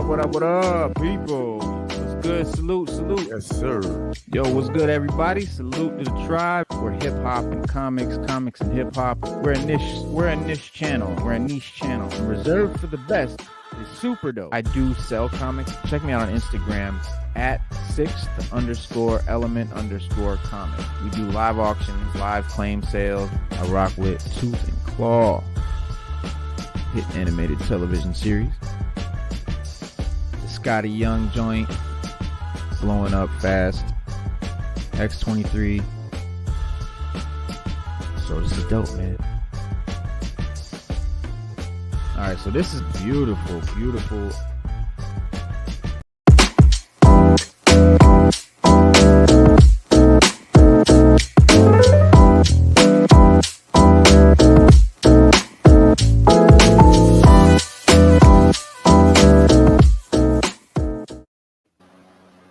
What up, people? What's good? Salute. Yes, sir. Yo, what's good, everybody? Salute to the tribe. We're hip hop and comics and hip hop. We're a niche channel. And reserved for the best is super dope. I do sell comics. Check me out on Instagram at 6th_element_comic. We do live auctions, live claim sales. I rock with Tooth and Claw, hit animated television series. The Scotty Young joint, blowing up fast. X-23. So this is dope, man. Alright, so this is beautiful.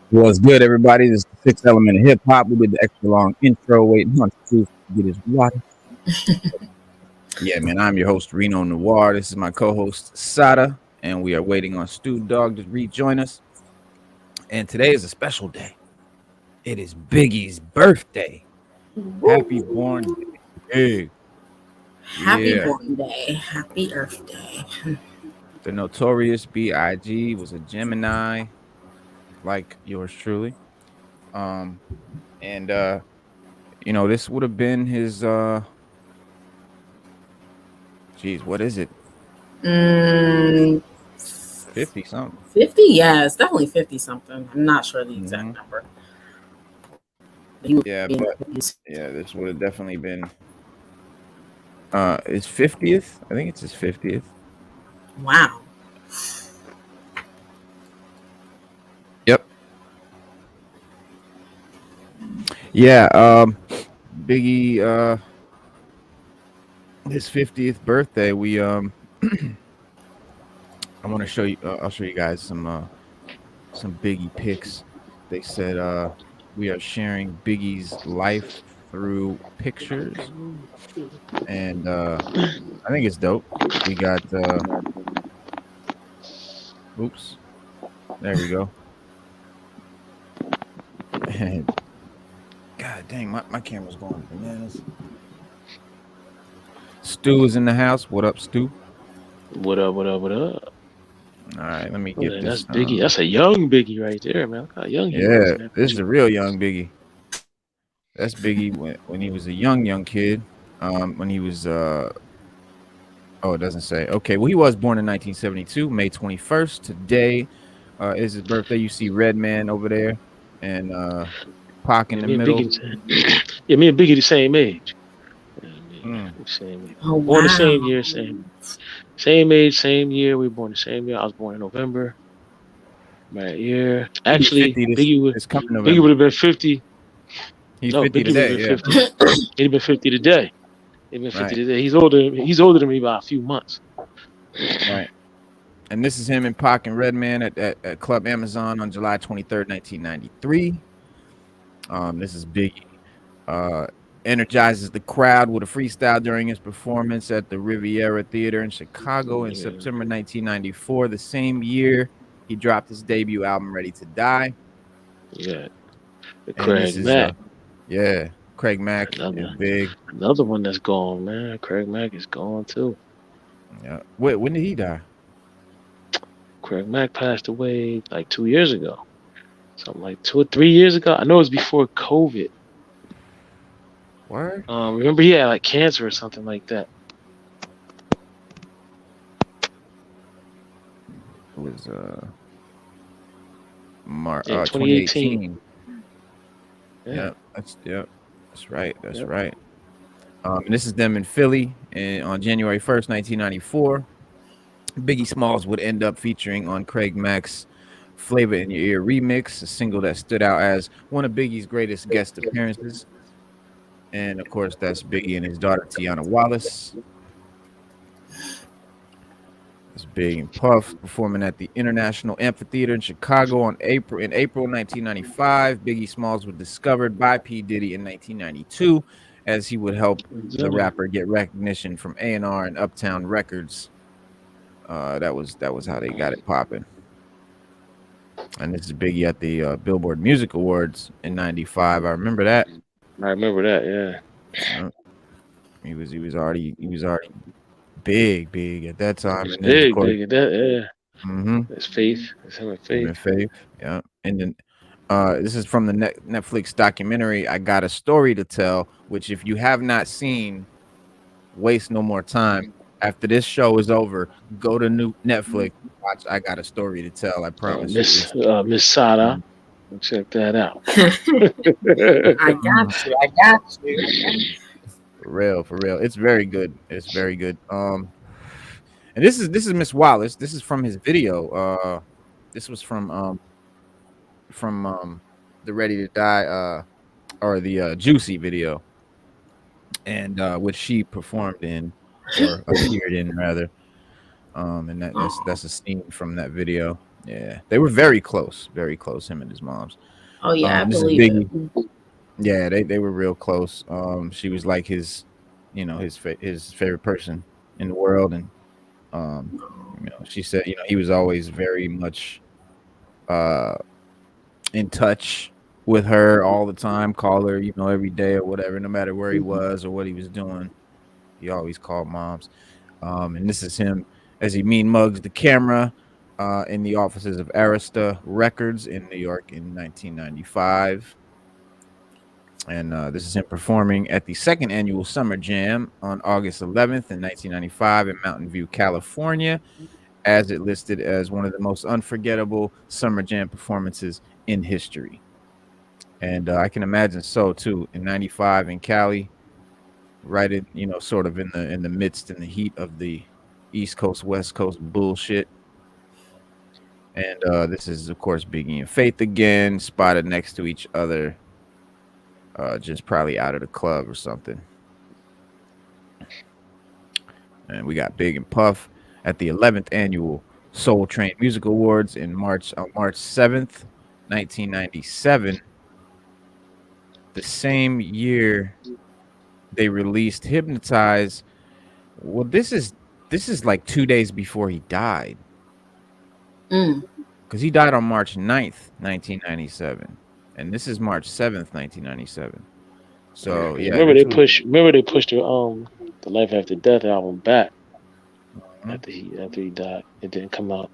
What's good, everybody? This is the Sixth Element of Hip Hop. We did the extra long intro, waiting on Truth to get his water. Yeah, man, I'm your host, Reno Noir. This is my co-host, Sada, and we are waiting on Stu Dog to rejoin us. And today is a special day. It is Biggie's birthday. Happy born day. Happy born day. Happy Earth Day. The Notorious B.I.G. was a Gemini, like yours truly. This would have been his what is it? 50 something. 50? Yeah, it's definitely 50 something. I'm not sure the exact number. This would have definitely been his 50th. I think it's his 50th. Wow. Yep. Yeah, Biggie, his 50th birthday, we I want to show you, I'll show you guys some Biggie pics. They said we are sharing Biggie's life through pictures, and I think it's dope. We got oops, there we go. And God dang, my camera's going bananas. Stu is in the house. What up, Stu? What up? All right, let me get this. That's Biggie. That's a young Biggie right there, man. Look how young he is. Yeah, this is a real young Biggie. That's Biggie when he was a young kid. When he was it doesn't say. Okay, well, he was born in 1972, May 21st. Today is his birthday. You see Redman over there, and Pac in the middle. Me and Biggie the same age. Same age. Oh, born wow. the same year, same age, same year. We were born the same year. I was born in November. Right year. Actually, Biggie would have been 50. He's 50 today. Yeah. He'd been 50 today. He's older than me by a few months. Right. And this is him and Pac and Redman at Club Amazon on July 23rd, 1993. This is Biggie. Energizes the crowd with a freestyle during his performance at the Riviera Theater in Chicago in September 1994. The same year, he dropped his debut album, Ready to Die. Yeah. Craig Mack. Craig Mack is big. Another one that's gone, man. Craig Mack is gone, too. Yeah. Wait, when did he die? Craig Mack passed away like 2 years ago. Something like 2 or 3 years ago. I know it was before COVID. What? Remember he had like cancer or something like that. It was 2018. That's right. And this is them in Philly on January 1st, 1994. Biggie Smalls would end up featuring on Craig Mack's Flavor in Your Ear remix, a single that stood out as one of Biggie's greatest guest appearances. And of course, that's Biggie and his daughter Tiana Wallace. It's Big and Puff performing at the International Amphitheater in Chicago in April 1995. Biggie Smalls was discovered by P. Diddy in 1992 as he would help the rapper get recognition from A&R and Uptown Records. That was how they got it popping. And this is Biggie at the Billboard Music Awards in '95. I remember that. I remember that. Yeah. He was already big at that time. He's And then of course, big at that. Yeah. mm-hmm, That's Faith. That's him and him Faith. and Faith. Yeah. And then this is from the Netflix documentary I Got a Story to Tell, which if you have not seen, waste no more time. After this show is over, go to Netflix, watch I Got a Story to Tell. I promise you. Miss Sada. Check that out. I got you. For real. It's very good. And this is Miss Wallace. This is from his video. This was from the Ready to Die or the Juicy video, and which she performed in or appeared in rather. And that's a scene from that video. Yeah, they were very close, him and his mom's. Oh yeah, I believe it. Yeah, they were real close. She was like his, his favorite person in the world, and she said, he was always very much in touch with her all the time, call her, every day or whatever, no matter where he was or what he was doing. He always called moms. And this is him as he mean mugs the camera in the offices of Arista Records in New York in 1995. And this is him performing at the second annual Summer Jam on August 11th in 1995 in Mountain View, California, as it listed as one of the most unforgettable Summer Jam performances in history. And I can imagine so too. In '95 in Cali, right in sort of in the midst, in the heat of the East Coast West Coast bullshit. And this is of course Biggie and Faith again, spotted next to each other, just probably out of the club or something. And we got Big and Puff at the 11th annual Soul Train Music Awards on March 7th, 1997. The same year they released Hypnotize. Well, this is like 2 days before he died. Because he died on March 9th, 1997. And this is March 7th, 1997. So yeah. Remember they pushed the Life After Death album back after he died. It didn't come out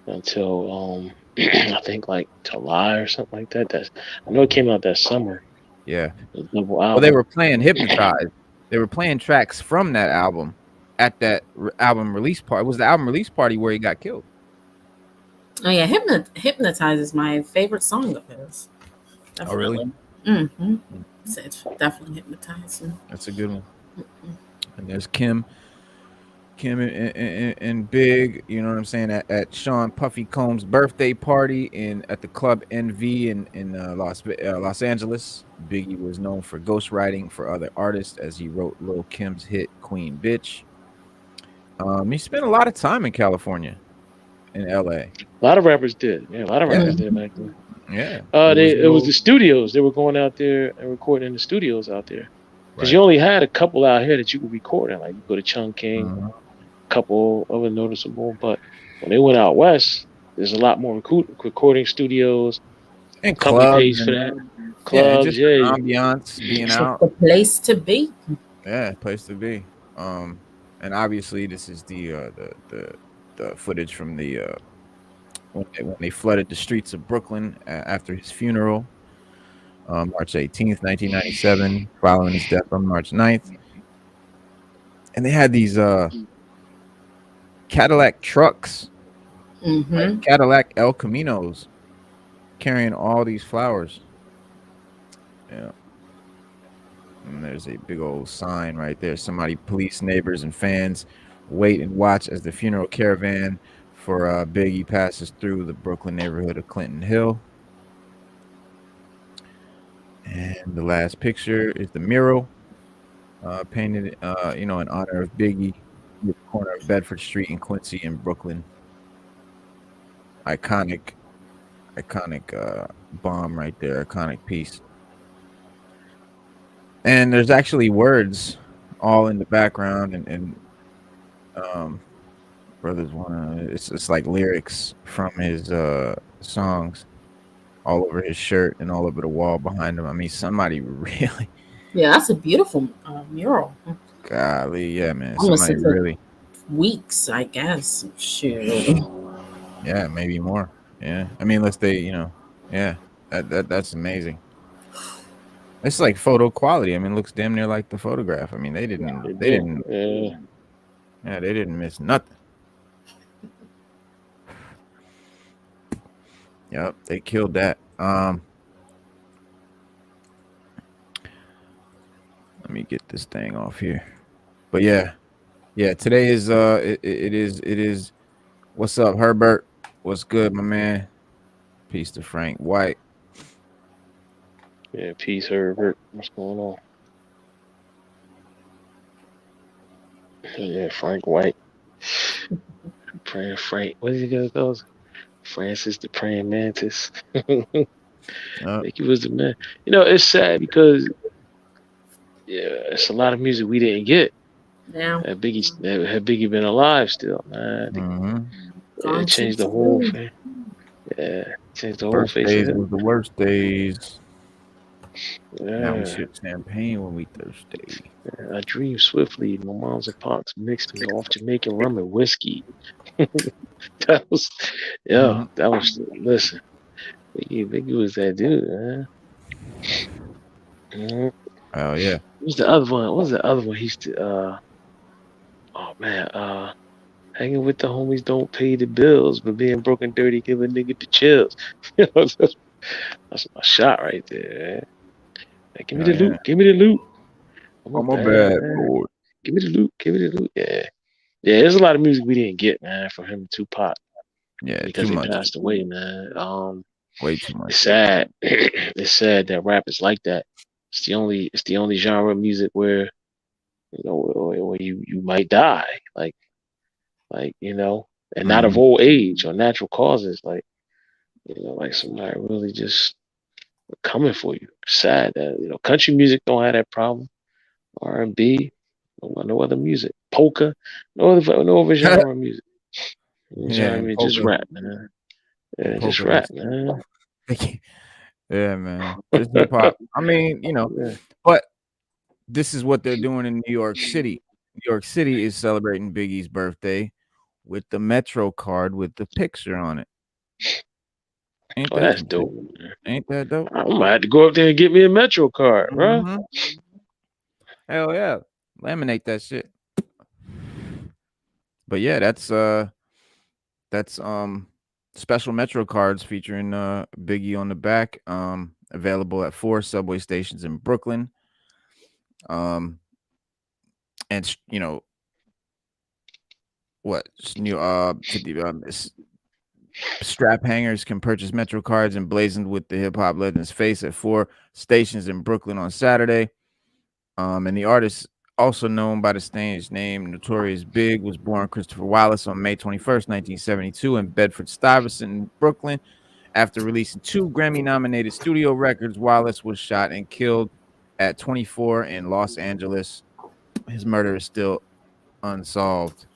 until I think like July or something like that. I know it came out that summer. Yeah. Well, they were playing Hypnotize. They were playing tracks from that album at that album release party. It was the album release party where he got killed. Oh yeah, Hypnotize is my favorite song of his. Definitely. Oh really? Mm-hmm. It's definitely Hypnotizing. That's a good one. And there's Kim and Big, you know what I'm saying, at Sean Puffy Combs' birthday party at the Club NV in Los Angeles. Biggie was known for ghostwriting for other artists as he wrote Lil' Kim's hit Queen Bitch. He spent a lot of time in California, in LA. A lot of rappers did. Yeah, a lot of rappers did back then. Yeah. It was the studios. They were going out there and recording in the studios out there. Because you only had a couple out here that you could record in. Like you go to Chung King, a couple other noticeable. But when they went out west, there's a lot more recording studios. And clubs. Pays for that. Clubs, ambiance, being out. The place to be. Yeah, place to be. And obviously this is the footage from the when they flooded the streets of Brooklyn after his funeral, March 18th, 1997, following his death on March 9th. And they had these Cadillac trucks, like Cadillac El Caminos, carrying all these flowers. Yeah. And there's a big old sign right there. Somebody, police, neighbors, and fans wait and watch as the funeral caravan for Biggie passes through the Brooklyn neighborhood of Clinton Hill. And the last picture is the mural painted, in honor of Biggie, at the corner of Bedford Street in Quincy in Brooklyn. Iconic bomb right there, iconic piece. And there's actually words all in the background, and Brothers wanna. It's like lyrics from his songs all over his shirt and all over the wall behind him. I mean, somebody really, Yeah, that's a beautiful mural. golly, yeah, man, I must somebody have took really, weeks, I guess. Shoot. yeah, maybe more. Yeah, I mean, let's say yeah, that's amazing. It's like photo quality. I mean, it looks damn near like the photograph. I mean, They they do. didn't, Yeah. yeah, they didn't miss nothing. Yep, they killed that. Let me get this thing off here. But yeah, today is it is. What's up, Herbert? What's good, my man? Peace to Frank White. Yeah. Peace, Herbert. What's going on? Yeah, Frank White. Praying Frank. What did he go those? Francis the praying mantis. I think he was the man. It's sad because it's a lot of music we didn't get. Yeah. Had Biggie been alive still, man, I think it Gone too changed the whole soon. thing. Yeah, changed the whole face of Birthdays hip. was the worst days. Now we Yeah, sip champagne when we thirsty. I dream swiftly. My mom's and pops mixed me off Jamaican rum and whiskey. That was, Mhm. that was. Listen, Biggie was that dude, man. Oh yeah. What was the other one? What was the other one? He's oh man, hanging with the homies don't pay the bills, but being broke and dirty give a nigga the chills. That's my shot right there. Man. Like, give me Oh the yeah. loot. Give me the loot. I'm a Oh my bad bad, man. boy. Give me the loot. Give me the loot. Yeah. Yeah, there's a lot of music we didn't get, man, from him and Tupac Yeah, too because they much. passed away, man. Way too much. It's sad. It's sad that rap is like that. It's the only genre of music where where you might die, and not of Mhm. old age or natural causes, like somebody really just coming for you. Sad that country music don't have that problem. R&B, no other music. Polka, no other genre of music. You know what Yeah, I and mean? Just polka. rap, man. And Yeah, just polka rap, is man. yeah, man. Just hip hop. I mean, Yeah. but this is what they're doing in New York City. New York City is celebrating Biggie's birthday with the Metro card with the picture on it. Ain't Oh, that that's some shit? dope, man. Ain't that dope? I might have to go up there and get me a Metro card, bro. Mhm. Hell yeah. Laminate that shit. But yeah, that's special Metro cards featuring Biggie on the back. Available at 4 subway stations in Brooklyn. And what new to the strap hangers can purchase Metro cards emblazoned with the hip hop legend's face at 4 stations in Brooklyn on Saturday. And the artist, also known by the stage name Notorious Big, was born Christopher Wallace on May 21st, 1972, in Bedford-Stuyvesant, Brooklyn. After releasing 2 Grammy-nominated studio records, Wallace was shot and killed at 24 in Los Angeles. His murder is still unsolved.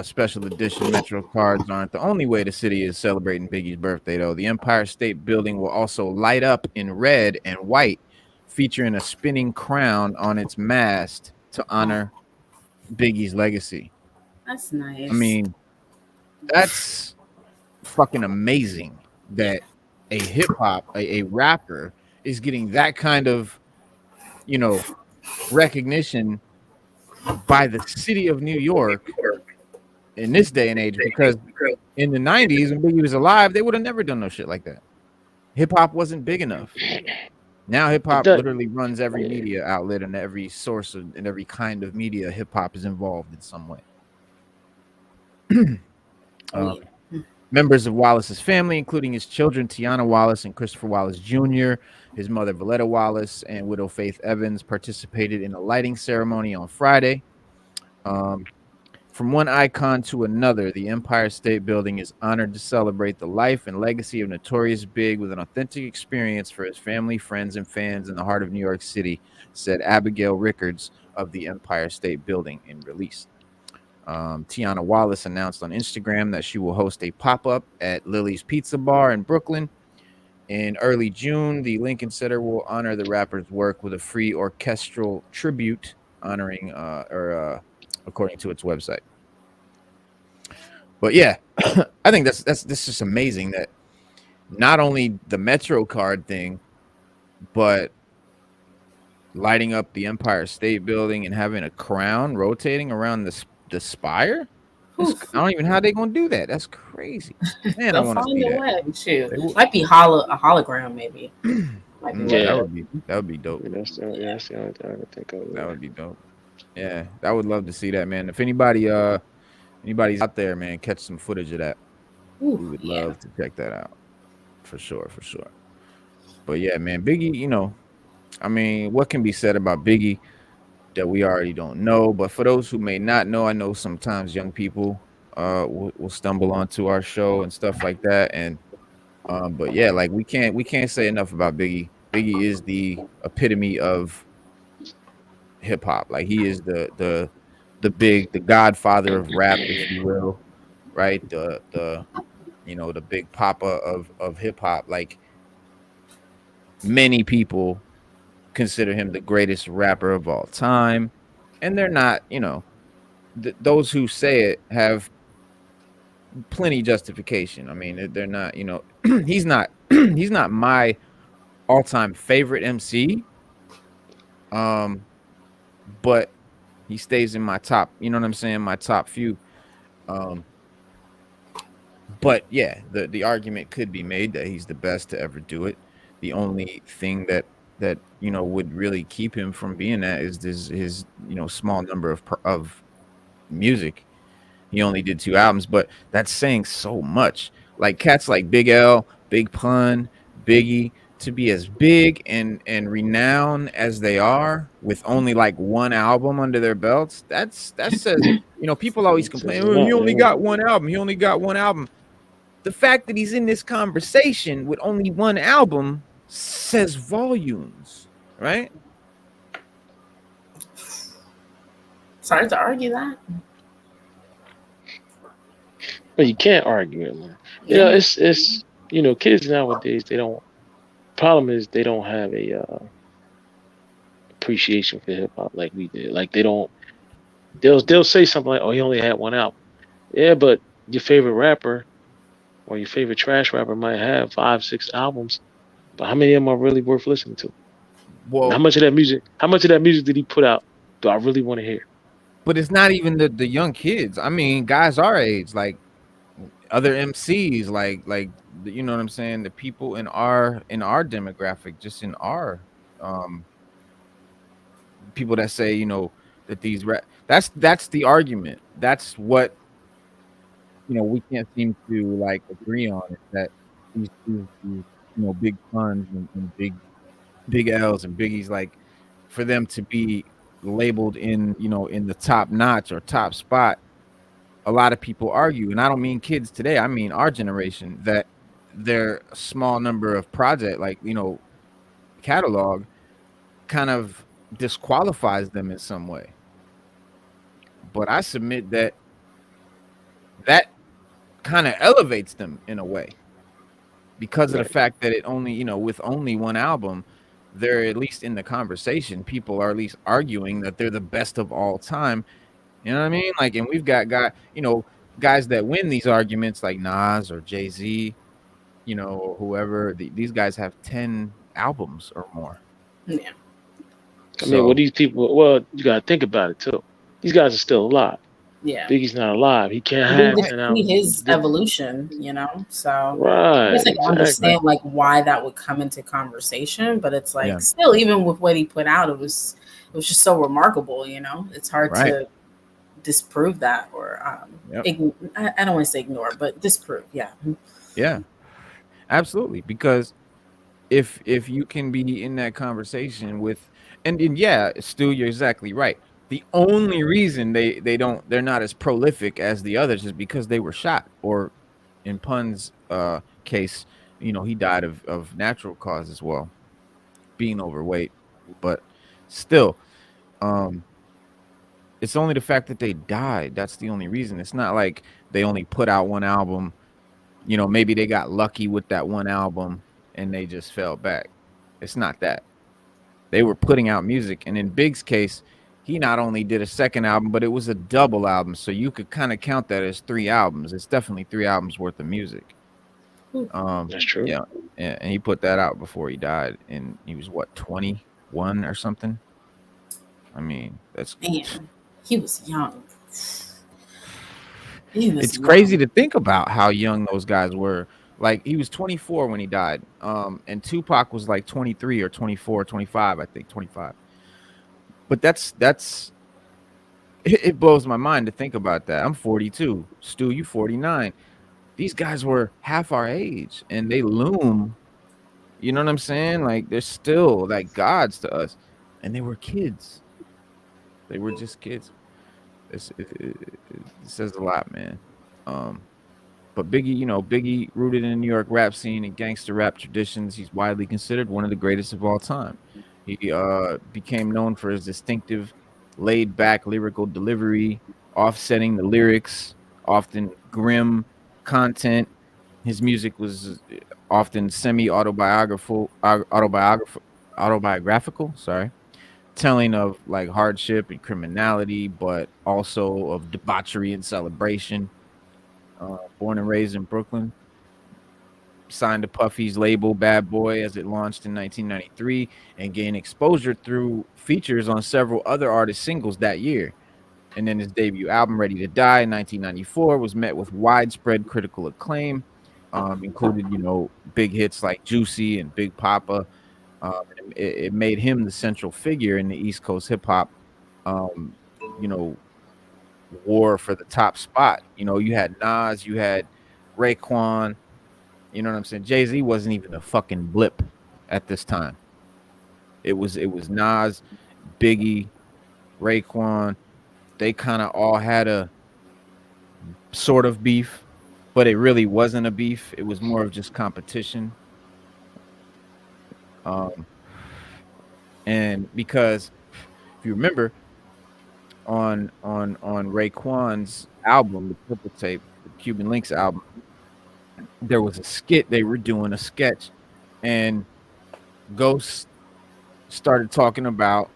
Special edition Metro cards aren't the only way the city is celebrating Biggie's birthday, though. The Empire State Building will also light up in red and white, featuring a spinning crown on its mast to honor Biggie's legacy. That's I nice. mean, that's fucking amazing that a hip hop, a rapper, is getting that kind of, recognition by the city of New York in this day and age, because in the 90s when Biggie was alive, they would have never done no shit like that. Hip hop wasn't big enough. Now hip It hop does. literally runs every Yeah. media outlet and every source and every kind of media. Hip hop is involved in some way. Oh Um, yeah. Members of Wallace's family, including his children Tiana Wallace and Christopher Wallace Jr., his mother Valletta Wallace, and widow Faith Evans, participated in a lighting ceremony on Friday. From one icon to another, the Empire State Building is honored to celebrate the life and legacy of Notorious Big with an authentic experience for his family, friends, and fans in the heart of New York City, said Abigail Rickards of the Empire State Building in release. Tiana Wallace announced on Instagram that she will host a pop-up at Lily's Pizza Bar in Brooklyn. In early June, the Lincoln Center will honor the rapper's work with a free orchestral tribute honoring according to its website. But yeah, I think that's just amazing that not only the Metro card thing, but lighting up the Empire State Building and having a crown rotating around the spire. I don't even know how they're gonna do that. That's crazy. Man, I They'll want to find see a that. way. Shoot, They might be a hologram, maybe. Might be Yeah. that would be dope. That's the only thing I can think of. That would be dope. Yeah, I would love to see that, man. If anybody's out there, man, catch some footage of that. Ooh, We would love to check that out. For sure. But yeah, man, Biggie, you know, I mean, what can be said about Biggie that we already don't know? But for those who may not know, I know sometimes young people will stumble onto our show and stuff like that. And but yeah, like we can't say enough about Biggie. Biggie is the epitome of hip hop. Like he is the godfather of rap, if you will, right? The you know, the big papa of hip hop. Like many people consider him the greatest rapper of all time, and they're not, you know, those who say it have plenty justification. I mean, they're not, you know, he's not my all-time favorite MC, but he stays in my top, you know what I'm saying, my top few. But yeah, the argument could be made that he's the best to ever do it. The only thing that you know would really keep him from being that is his you know small number of music. He only did 2 albums, but that's saying so much. Like cats like Big L, Big Pun, Biggie, to be as big and renowned as they are with only like 1 album under their belts, that says, you know, people always complain, oh, he only got 1 album. He only got 1 album. The fact that he's in this conversation with only 1 album says volumes, right? Sorry to argue that. But you can't argue it, man. You know, it's you know, kids nowadays, they don't. Problem is they don't have a appreciation for hip hop like we did. Like they don't. They'll say something like, "Oh, he only had 1 album." Yeah, but your favorite rapper or your favorite trash rapper might have 5, 6 albums, but how many of them are really worth listening to? Well, how much of that music did he put out? Do I really want to hear? But it's not even the young kids. I mean, guys our age, like other MCs, like you know what I'm saying, the people in our demographic, just in our people that say, you know, that these that's the argument. That's what, you know, we can't seem to like agree on, is that these you know, big Puns and big L's and Biggies, like for them to be labeled in, you know, in the top notch or top spot. A lot of people argue, and I don't mean kids today, I mean our generation, that their small number of project, like, you know, catalog kind of disqualifies them in some way. But I submit that kind of elevates them in a way, because of the fact that it only, you know, with only 1 album, they're at least in the conversation. People are at least arguing that they're the best of all time. You know what I mean? Like, and we've got guys that win these arguments like Nas or Jay-Z, you know, or whoever. These guys have 10 albums or more. Yeah. I mean, well, these people, well, you got to think about it too. These guys are still alive. Yeah. Biggie's not alive. He can't have 10 albums. His evolution, you know? So right, I guess I can understand like why that would come into conversation, but it's like still, even with what he put out, it was just so remarkable, you know? It's hard to disprove that, or I don't want to say ignore, but disprove. Yeah, absolutely. Because if you can be in that conversation with, and yeah, Stu, you're exactly right. The only reason they're not as prolific as the others is because they were shot, or in Pun's case, you know, he died of natural cause as well, being overweight. But still, It's only the fact that they died. That's the only reason. It's not like they only put out one album. You know, maybe they got lucky with that one album and they just fell back. It's not that. They were putting out music. And in Big's case, he not only did a second album, but it was a double album. So you could kind of count that as 3 albums. It's definitely 3 albums worth of music. That's true. Yeah. And he put that out before he died. And he was, what, 21 or something? I mean, that's... Man, he was young. It's crazy to think about how young those guys were. Like, he was 24 when he died. And Tupac was like 23 or 24, 25, I think, 25. But that's it blows my mind to think about that. I'm 42. Stu, you 49. These guys were half our age and they loom. You know what I'm saying? Like, they're still like gods to us. And they were kids. They were just kids. It says a lot, man. But Biggie, you know, Biggie rooted in the New York rap scene and gangster rap traditions. He's widely considered one of the greatest of all time. He became known for his distinctive, laid-back lyrical delivery, offsetting the lyrics, often grim content. His music was often semi-autobiographical, sorry, telling of like hardship and criminality, but also of debauchery and celebration. Born and raised in Brooklyn, signed to Puffy's label Bad Boy as it launched in 1993 and gained exposure through features on several other artists' singles that year. And then his debut album, Ready to Die, in 1994, was met with widespread critical acclaim, included, you know, big hits like Juicy and Big Papa. It made him the central figure in the East Coast hip hop, you know, war for the top spot. You know, you had Nas, you had Raekwon. You know what I'm saying? Jay-Z wasn't even a fucking blip at this time. It was Nas, Biggie, Raekwon. They kind of all had a sort of beef, but it really wasn't a beef. It was more of just competition. And because if you remember on Raekwon's album, the Purple Tape, the Cuban Links album, there was a skit. They were doing a sketch, and Ghost started talking about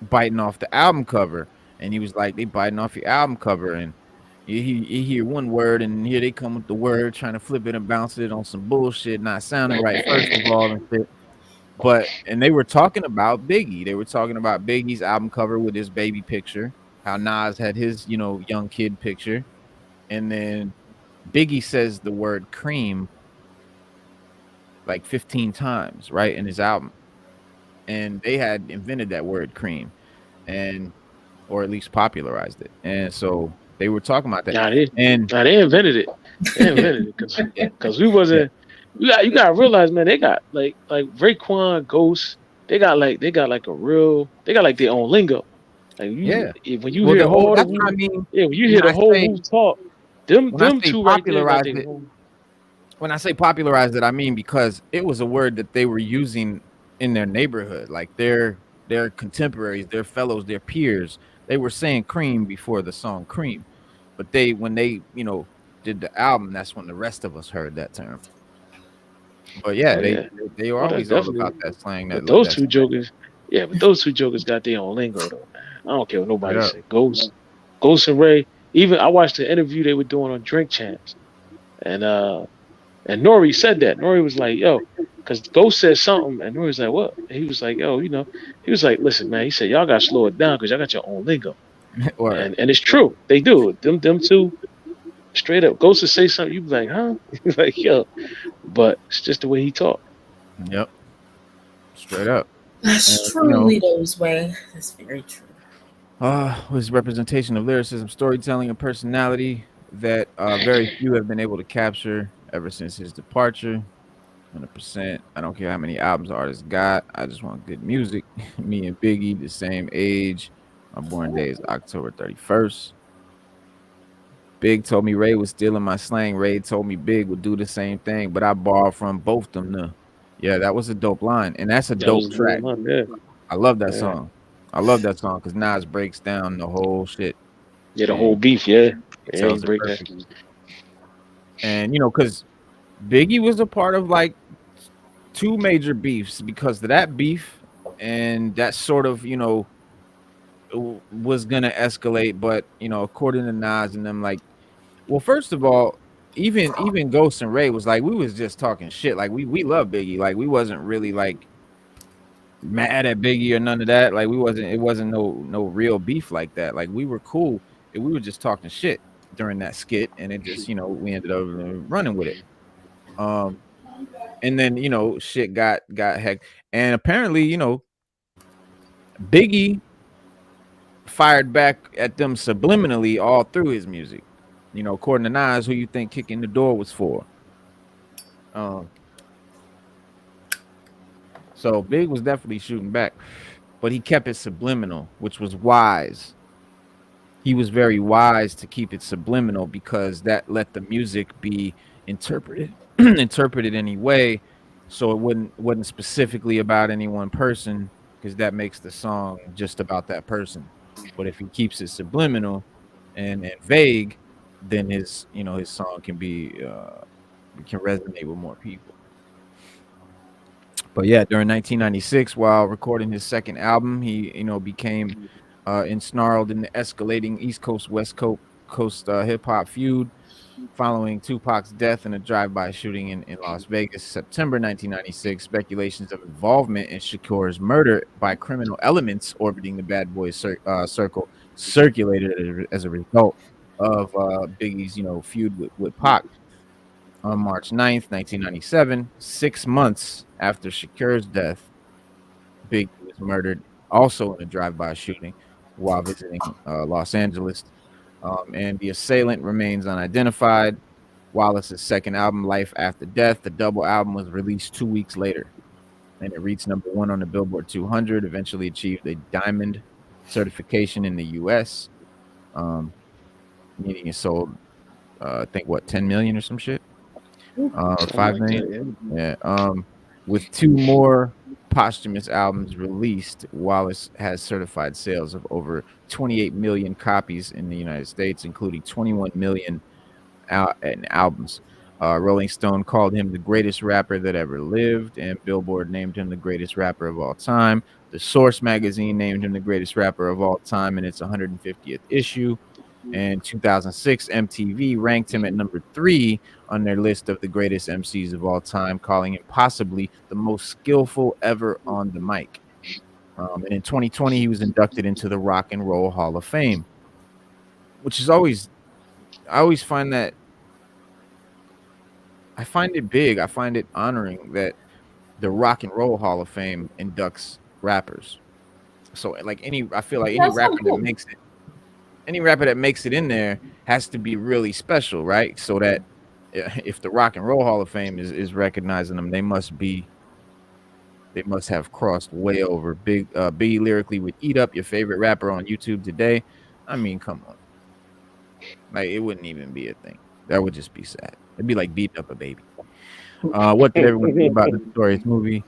biting off the album cover, and he was like, "They biting off your album cover," and you hear one word, and here they come with the word, trying to flip it and bounce it on some bullshit, not sounding right first of all, and shit. And they were talking about Biggie. They were talking about Biggie's album cover with his baby picture, how Nas had his, you know, young kid picture, and then Biggie says the word cream like 15 times, right, in his album. And they had invented that word cream, or at least popularized it. And so they were talking about that. They invented it. They invented it because we wasn't. Yeah. You gotta realize, man, they got like Raekwon, Ghost. They got like their own lingo. Like when you hear all the when you hear the whole move talk, them two right there. When I say popularized it, I mean because it was a word that they were using in their neighborhood, like their contemporaries, their fellows, their peers. They were saying cream before the song Cream, but when they you know did the album, that's when the rest of us heard that term. But yeah, they were always all about that slang. But those two jokers got their own lingo though, man. I don't care what nobody said. Ghost and Ray. Even I watched the interview they were doing on Drink Champs, and Nori said that. Nori was like, "Yo," because Ghost said something, and Nori was like, "What?" And he was like, "Yo, you know," he was like, "Listen, man," he said, "Y'all got to slow it down because y'all got your own lingo." and it's true, they do. Them two, straight up. Ghost to say something, you be like, "Huh?" Like, yo, but it's just the way he talked. Yep, straight up. That's truly those way. That's very true. Was representation of lyricism, storytelling, and personality that very few have been able to capture ever since his departure. 100%. I don't care how many albums the artist got. I just want good music. Me and Biggie, the same age. My born day is October 31st. Big told me Ray was stealing my slang. Ray told me Big would do the same thing, but I borrowed from both them. Yeah, that was a dope line, and that's a dope track. I love that song. I love that song because Nas breaks down the whole shit. Yeah, the whole beef. Yeah, Tells it perfectly. And because Biggie was a part of like 2 major beefs because of that beef, and that sort of was gonna escalate. But according to Nas and them, like, well, first of all, even Ghost and Ray was like, we was just talking shit. Like we love Biggie. Like we wasn't really like mad at Biggie or none of that. Like it wasn't no real beef like that. Like we were cool. And we were just talking shit during that skit, and it just we ended up running with it. And then shit got heck, and apparently Biggie fired back at them subliminally all through his music. According to Nas, who you think Kicking the Door was for? So Big was definitely shooting back, but he kept it subliminal, which was wise. He was very wise to keep it subliminal because that let the music be interpreted any way, so it wasn't specifically about any one person, because that makes the song just about that person. But if he keeps it subliminal and vague, then his song can resonate with more people. But yeah, during 1996, while recording his second album, he became ensnarled in the escalating East Coast West Coast hip hop feud following Tupac's death in a drive-by shooting in Las Vegas, September 1996. Speculations of involvement in Shakur's murder by criminal elements orbiting the Bad Boys circle circulated as a result of Biggie's feud with Pac. On March 9th, 1997, 6 months after Shakur's death, Biggie was murdered, also in a drive-by shooting while visiting Los Angeles. And the assailant remains unidentified. Wallace's second album, Life After Death, the double album, was released 2 weeks later, and it reached number 1 on the Billboard 200, eventually achieved a diamond certification in the U.S., meaning it sold, I think, 10 million or some shit? 5 million? Yeah. With 2 more posthumous albums released, Wallace has certified sales of over 28 million copies in the United States, including 21 million in albums. Rolling Stone called him the greatest rapper that ever lived, and Billboard named him the greatest rapper of all time. The Source magazine named him the greatest rapper of all time in its 150th issue. In 2006, MTV ranked him at number 3 on their list of the greatest MCs of all time, calling him possibly the most skillful ever on the mic. And in 2020, he was inducted into the Rock and Roll Hall of Fame, which is I always find that, I find it big. I find it honoring that the Rock and Roll Hall of Fame inducts rappers. So I feel like any rapper that makes it, any rapper that makes it in there has to be really special, right? So that if the Rock and Roll Hall of Fame is recognizing them, they must have crossed way over. B lyrically would eat up your favorite rapper on YouTube today. I mean, come on. Like, it wouldn't even be a thing. That would just be sad. It'd be like beating up a baby. What did everyone think about the Notorious movie?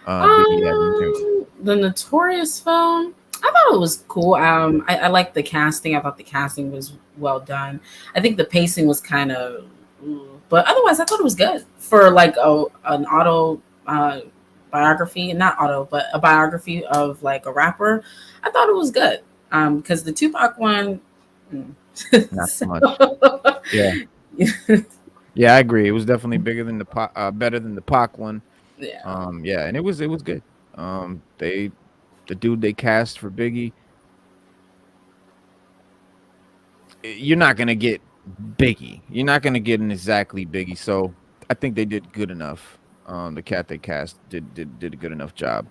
The Notorious film, I thought it was cool. I liked the casting. I thought the casting was well done. I think the pacing was kind of, but otherwise, I thought it was good for like an biography, not auto, but a biography of like a rapper. I thought it was good. Because the Tupac one, not so much. Yeah. Yeah, I agree. It was definitely bigger than better than the Pac one. Yeah. Yeah, and it was good. The dude they cast for Biggie, you're not gonna get Biggie. You're not gonna get an exactly Biggie. So I think they did good enough. The cat they cast did a good enough job.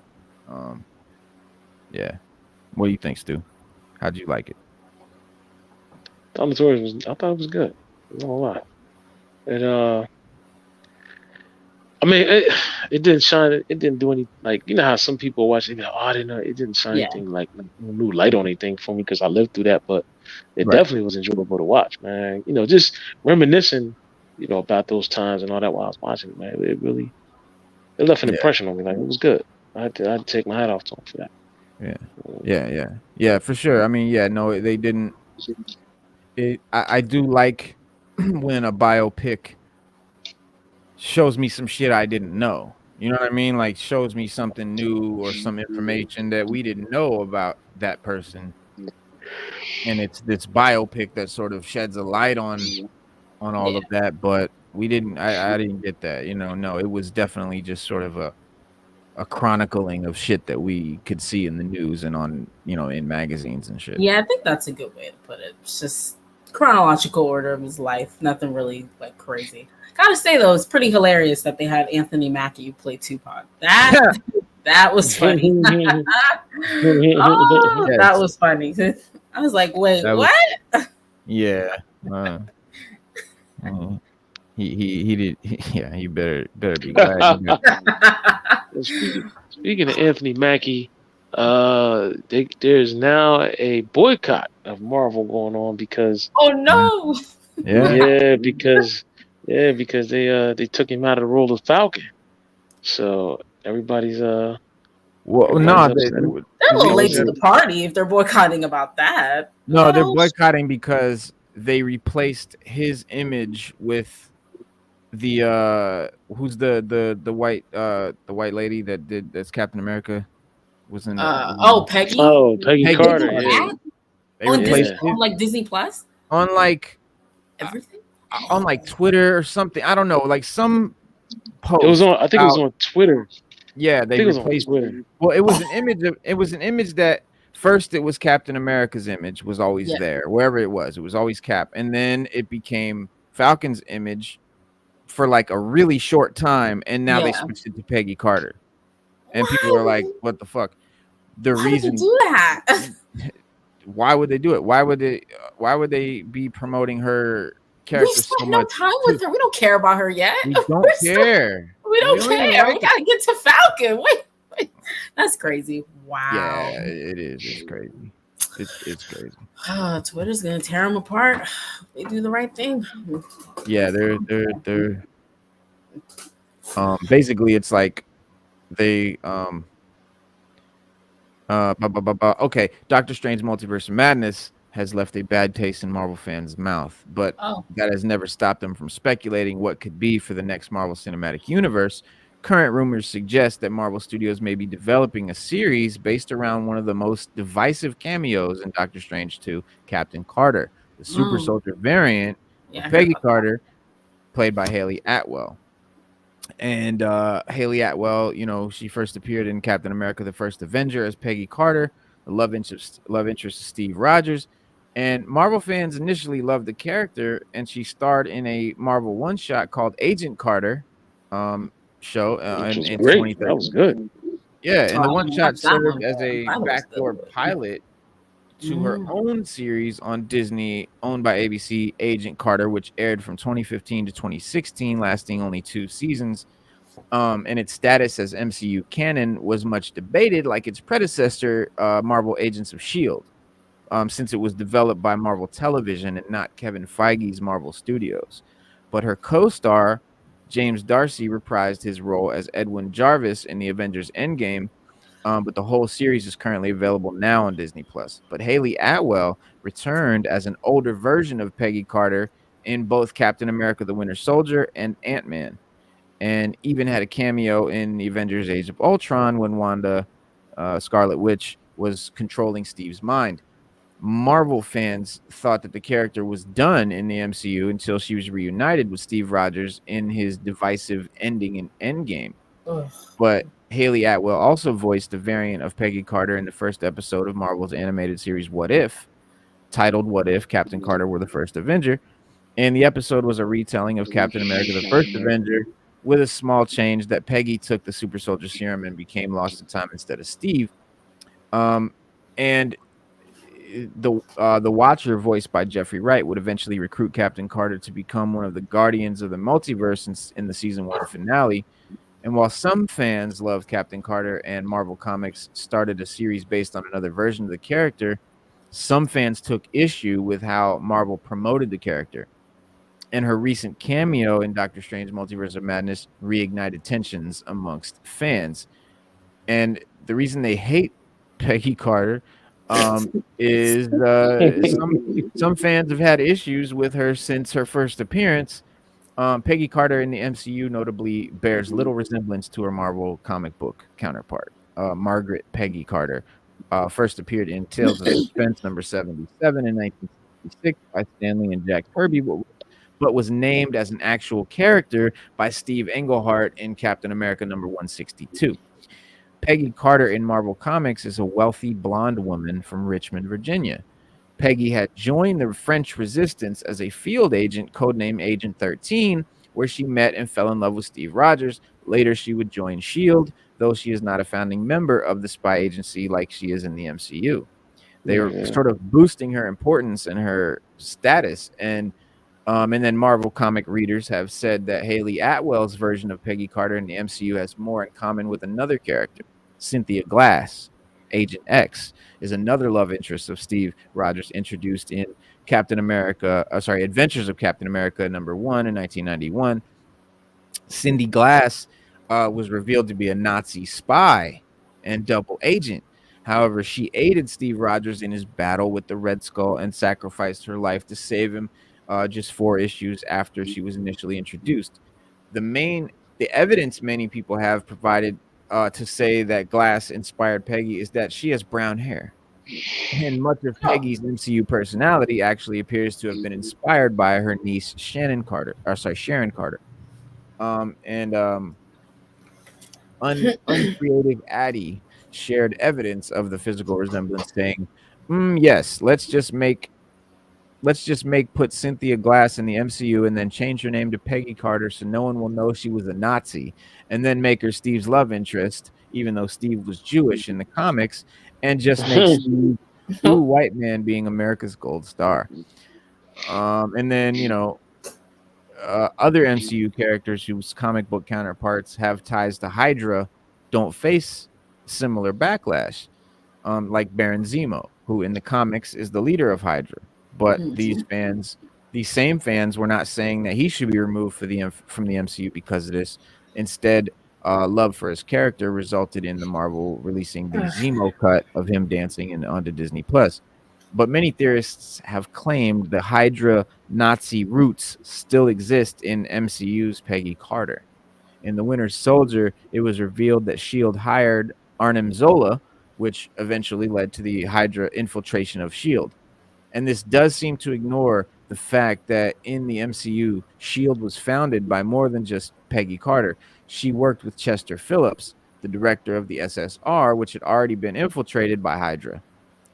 Yeah. What do you think, Stu? How'd you like it? I thought it was good. I'm not gonna lie. I mean, it didn't shine. It didn't do any, like, you know how some people watch it, I didn't know. It didn't shine anything like new light on anything for me because I lived through that. But it definitely was enjoyable to watch, man. Just reminiscing, about those times and all that while I was watching it, man. It left an impression on me. Like, it was good. I'd take my hat off to him for that. Yeah, for sure. I mean, no, they didn't. I do like when a biopic shows me some shit I didn't know. You know what I mean? Like shows me something new or some information that we didn't know about that person. And it's this biopic that sort of sheds a light on all of that, but we didn't I didn't get that. No, it was definitely just sort of a chronicling of shit that we could see in the news and on, in magazines and shit. Yeah, I think that's a good way to put it. It's just chronological order of his life. Nothing really like crazy. Gotta say though, it's pretty hilarious that they had Anthony Mackie play Tupac. That was funny. That was funny. I was like, wait, what? Yeah. He did. Yeah, you better be glad. Speaking of Anthony Mackie, there's now a boycott of Marvel going on because oh no, because they took him out of the role of Falcon, so everybody's well, no, they're a little late to the party if they're boycotting about that. No, they're boycotting because they replaced his image with the who's the white lady that's Captain America was in Peggy. Peggy Carter. Yeah. They replaced it on like Disney Plus, on like everything, on like Twitter or something. I don't know, like some post. It was on. I think it was on Twitter. Yeah, they replaced Twitter. Well, it was an image that first it was Captain America's image was always there wherever it was always Cap, and then it became Falcon's image for like a really short time, and now they switched it to Peggy Carter, and people are like, "What the fuck?" The reason do that? Why would they do it? Why would they be promoting her character we so spent much? No time with her. We don't care about her yet. We don't care. We don't care. We gotta get to Falcon. Wait, that's crazy. Wow. Yeah, it is. It's crazy. It's crazy. Twitter's gonna tear them apart. They do the right thing. Yeah, they're basically it's like they okay, Doctor Strange Multiverse of Madness has left a bad taste in Marvel fans' mouth, but that has never stopped them from speculating what could be for the next Marvel Cinematic Universe. Current rumors suggest that Marvel Studios may be developing a series based around one of the most divisive cameos in Doctor Strange 2, Captain Carter, the Super Soldier variant of Peggy Carter, played by Haley Atwell. And Haley Atwell, she first appeared in Captain America: The First Avenger as Peggy Carter, the love interest of Steve Rogers. And Marvel fans initially loved the character, and she starred in a Marvel one-shot called Agent Carter show in 2013. That was good. Yeah, and the one-shot served as a backdoor pilot to her own series on Disney, owned by ABC, Agent Carter, which aired from 2015 to 2016, lasting only 2 seasons. And its status as MCU canon was much debated, like its predecessor, Marvel Agents of S.H.I.E.L.D., since it was developed by Marvel Television and not Kevin Feige's Marvel Studios. But her co-star, James Darcy, reprised his role as Edwin Jarvis in the Avengers Endgame, but the whole series is currently available now on Disney+. But Haley Atwell returned as an older version of Peggy Carter in both Captain America: The Winter Soldier and Ant-Man, and even had a cameo in the Avengers Age of Ultron when Wanda, Scarlet Witch, was controlling Steve's mind. Marvel fans thought that the character was done in the MCU until she was reunited with Steve Rogers in his divisive ending in Endgame. But Haley Atwell also voiced a variant of Peggy Carter in the first episode of Marvel's animated series What If, titled What If Captain Carter Were the First Avenger. And the episode was a retelling of Captain America: The First Avenger, with a small change that Peggy took the super soldier serum and became lost in time instead of Steve. And the Watcher, voiced by Jeffrey Wright, would eventually recruit Captain Carter to become one of the Guardians of the Multiverse in the season 1 finale. And while some fans loved Captain Carter and Marvel Comics started a series based on another version of the character, some fans took issue with how Marvel promoted the character. And her recent cameo in Doctor Strange Multiverse of Madness reignited tensions amongst fans. And the reason they hate Peggy Carter, is some fans have had issues with her since her first appearance. Peggy Carter in the MCU notably bears little resemblance to her Marvel comic book counterpart, Margaret Peggy Carter. First appeared in Tales of Suspense number 77 in 1966 by Stanley and Jack Kirby, but was named as an actual character by Steve Englehart in Captain America number 162. Peggy Carter in Marvel Comics is a wealthy blonde woman from Richmond, Virginia. Peggy had joined the French resistance as a field agent, codenamed Agent 13, where she met and fell in love with Steve Rogers. Later, she would join S.H.I.E.L.D., though she is not a founding member of the spy agency like she is in the MCU. They were sort of boosting her importance and her status, and then Marvel comic readers have said that Haley Atwell's version of Peggy Carter in the MCU has more in common with another character. Cynthia Glass, Agent X, is another love interest of Steve Rogers, introduced in Adventures of Captain America number 1 in 1991. Cindy Glass was revealed to be a Nazi spy and double agent. However, she aided Steve Rogers in his battle with the Red Skull and sacrificed her life to save him just 4 issues after she was initially introduced. The evidence many people have provided to say that Glass inspired Peggy is that she has brown hair. And much of Peggy's MCU personality actually appears to have been inspired by her niece Sharon Carter. Uncreative Addie shared evidence of the physical resemblance, saying, yes, let's just put Cynthia Glass in the MCU and then change her name to Peggy Carter so no one will know she was a Nazi, and then make her Steve's love interest, even though Steve was Jewish in the comics, and just make Steve a white man being America's gold star. And then, other MCU characters whose comic book counterparts have ties to Hydra don't face similar backlash, like Baron Zemo, who in the comics is the leader of Hydra. But these same fans were not saying that he should be removed from the MCU because of this. Instead, love for his character resulted in the Marvel releasing the Zemo cut of him dancing onto Disney Plus. But many theorists have claimed the Hydra Nazi roots still exist in MCU's Peggy Carter. In The Winter Soldier, it was revealed that S.H.I.E.L.D. hired Arnim Zola, which eventually led to the Hydra infiltration of S.H.I.E.L.D. And this does seem to ignore the fact that in the MCU, S.H.I.E.L.D. was founded by more than just Peggy Carter. She worked with Chester Phillips, the director of the SSR, which had already been infiltrated by Hydra,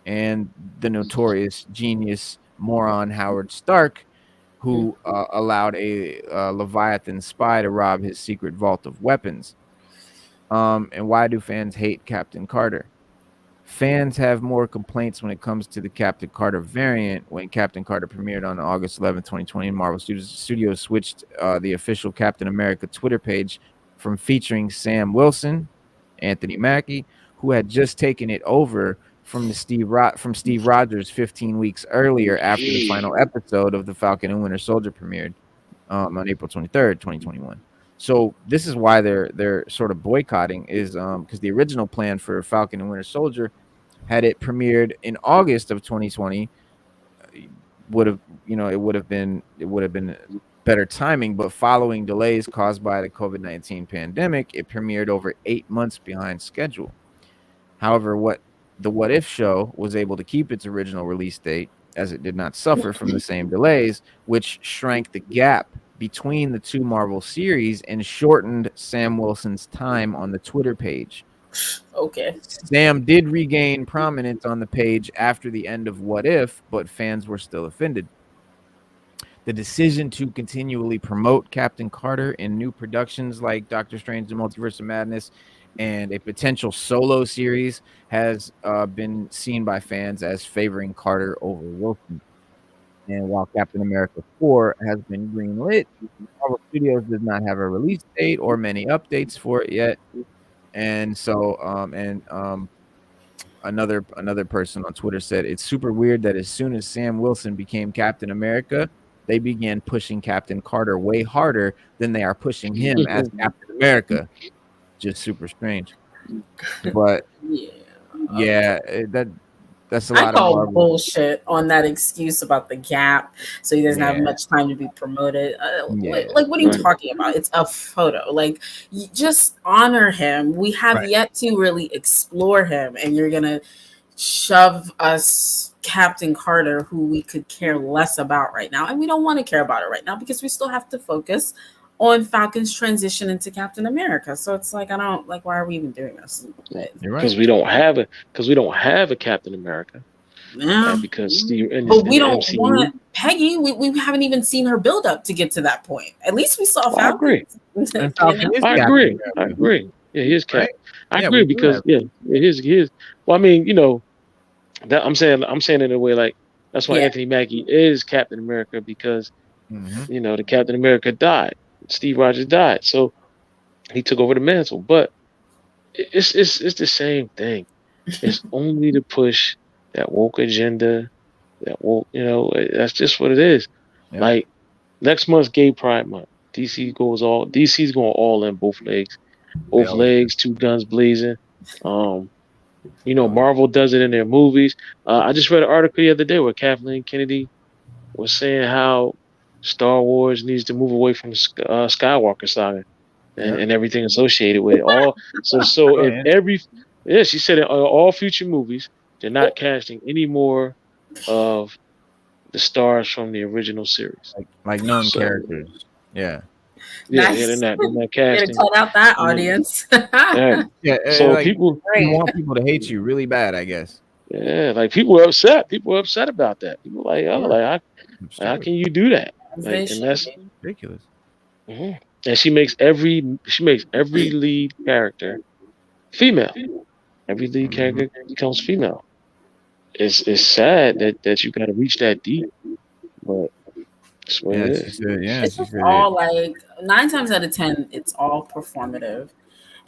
and the notorious genius moron Howard Stark, who allowed a Leviathan spy to rob his secret vault of weapons. And why do fans hate Captain Carter? Fans have more complaints when it comes to the Captain Carter variant. When Captain Carter premiered on August 11, 2020, Marvel Studios switched the official Captain America Twitter page from featuring Sam Wilson, Anthony Mackie, who had just taken it over from Steve Rogers 15 weeks earlier after the final episode of The Falcon and Winter Soldier premiered on April 23rd, 2021. So this is why they're sort of boycotting, is because the original plan for Falcon and Winter Soldier, had it premiered in August of 2020, it would have been better timing. But following delays caused by the COVID-19 pandemic, it premiered over 8 months behind schedule. However, the What If show was able to keep its original release date, as it did not suffer from the same delays, which shrank the gap between the two Marvel series and shortened Sam Wilson's time on the Twitter page. Okay. Sam did regain prominence on the page after the end of What If, but fans were still offended. The decision to continually promote Captain Carter in new productions like Doctor Strange: The Multiverse of Madness and a potential solo series has been seen by fans as favoring Carter over Wilson. And while Captain America 4 has been greenlit, Marvel Studios does not have a release date or many updates for it yet. And so, another person on Twitter said, it's super weird that as soon as Sam Wilson became Captain America, they began pushing Captain Carter way harder than they are pushing him as Captain America. Just super strange. But yeah. that's a I lot of call Marvel. bullshit on that excuse about the gap, so he doesn't have much time to be promoted. Like, what are you talking about? It's a photo. Like, you just honor him. We have yet to really explore him, and you're gonna shove us Captain Carter, who we could care less about right now, and we don't want to care about it right now because we still have to focus on Falcon's transition into Captain America. So it's like, I don't like, why are we even doing this? You're right. Because we don't have a Captain America. Yeah. Because but we don't want Peggy. We haven't even seen her build up to get to that point. At least we saw Falcon. I agree. Yeah, he is Cap. I agree because he is. Well, I mean, that I'm saying in a way like that's why Anthony Mackie is Captain America because the Captain America died. Steve Rogers died, so he took over the mantle. But it's the same thing. It's only to push that woke agenda. That woke, that's just what it is. Yeah. Like next month's Gay Pride Month, DC's going all in both legs, two guns blazing. Marvel does it in their movies. I just read an article the other day where Kathleen Kennedy was saying how Star Wars needs to move away from the Skywalker saga and everything associated with it. She said in all future movies, they're not casting any more of the stars from the original series. Like known characters. Yeah. Yeah, they're not casting. Cut out that audience. So like, people want people to hate you really bad, I guess. Yeah, like people are upset. People are upset about that. People are like, how can you do that? Like, and that's ridiculous. Mm-hmm. And she makes every lead character female. Every lead character becomes female. It's sad that you got to reach that deep, but that's what it is. It's just all like 9 times out of 10, it's all performative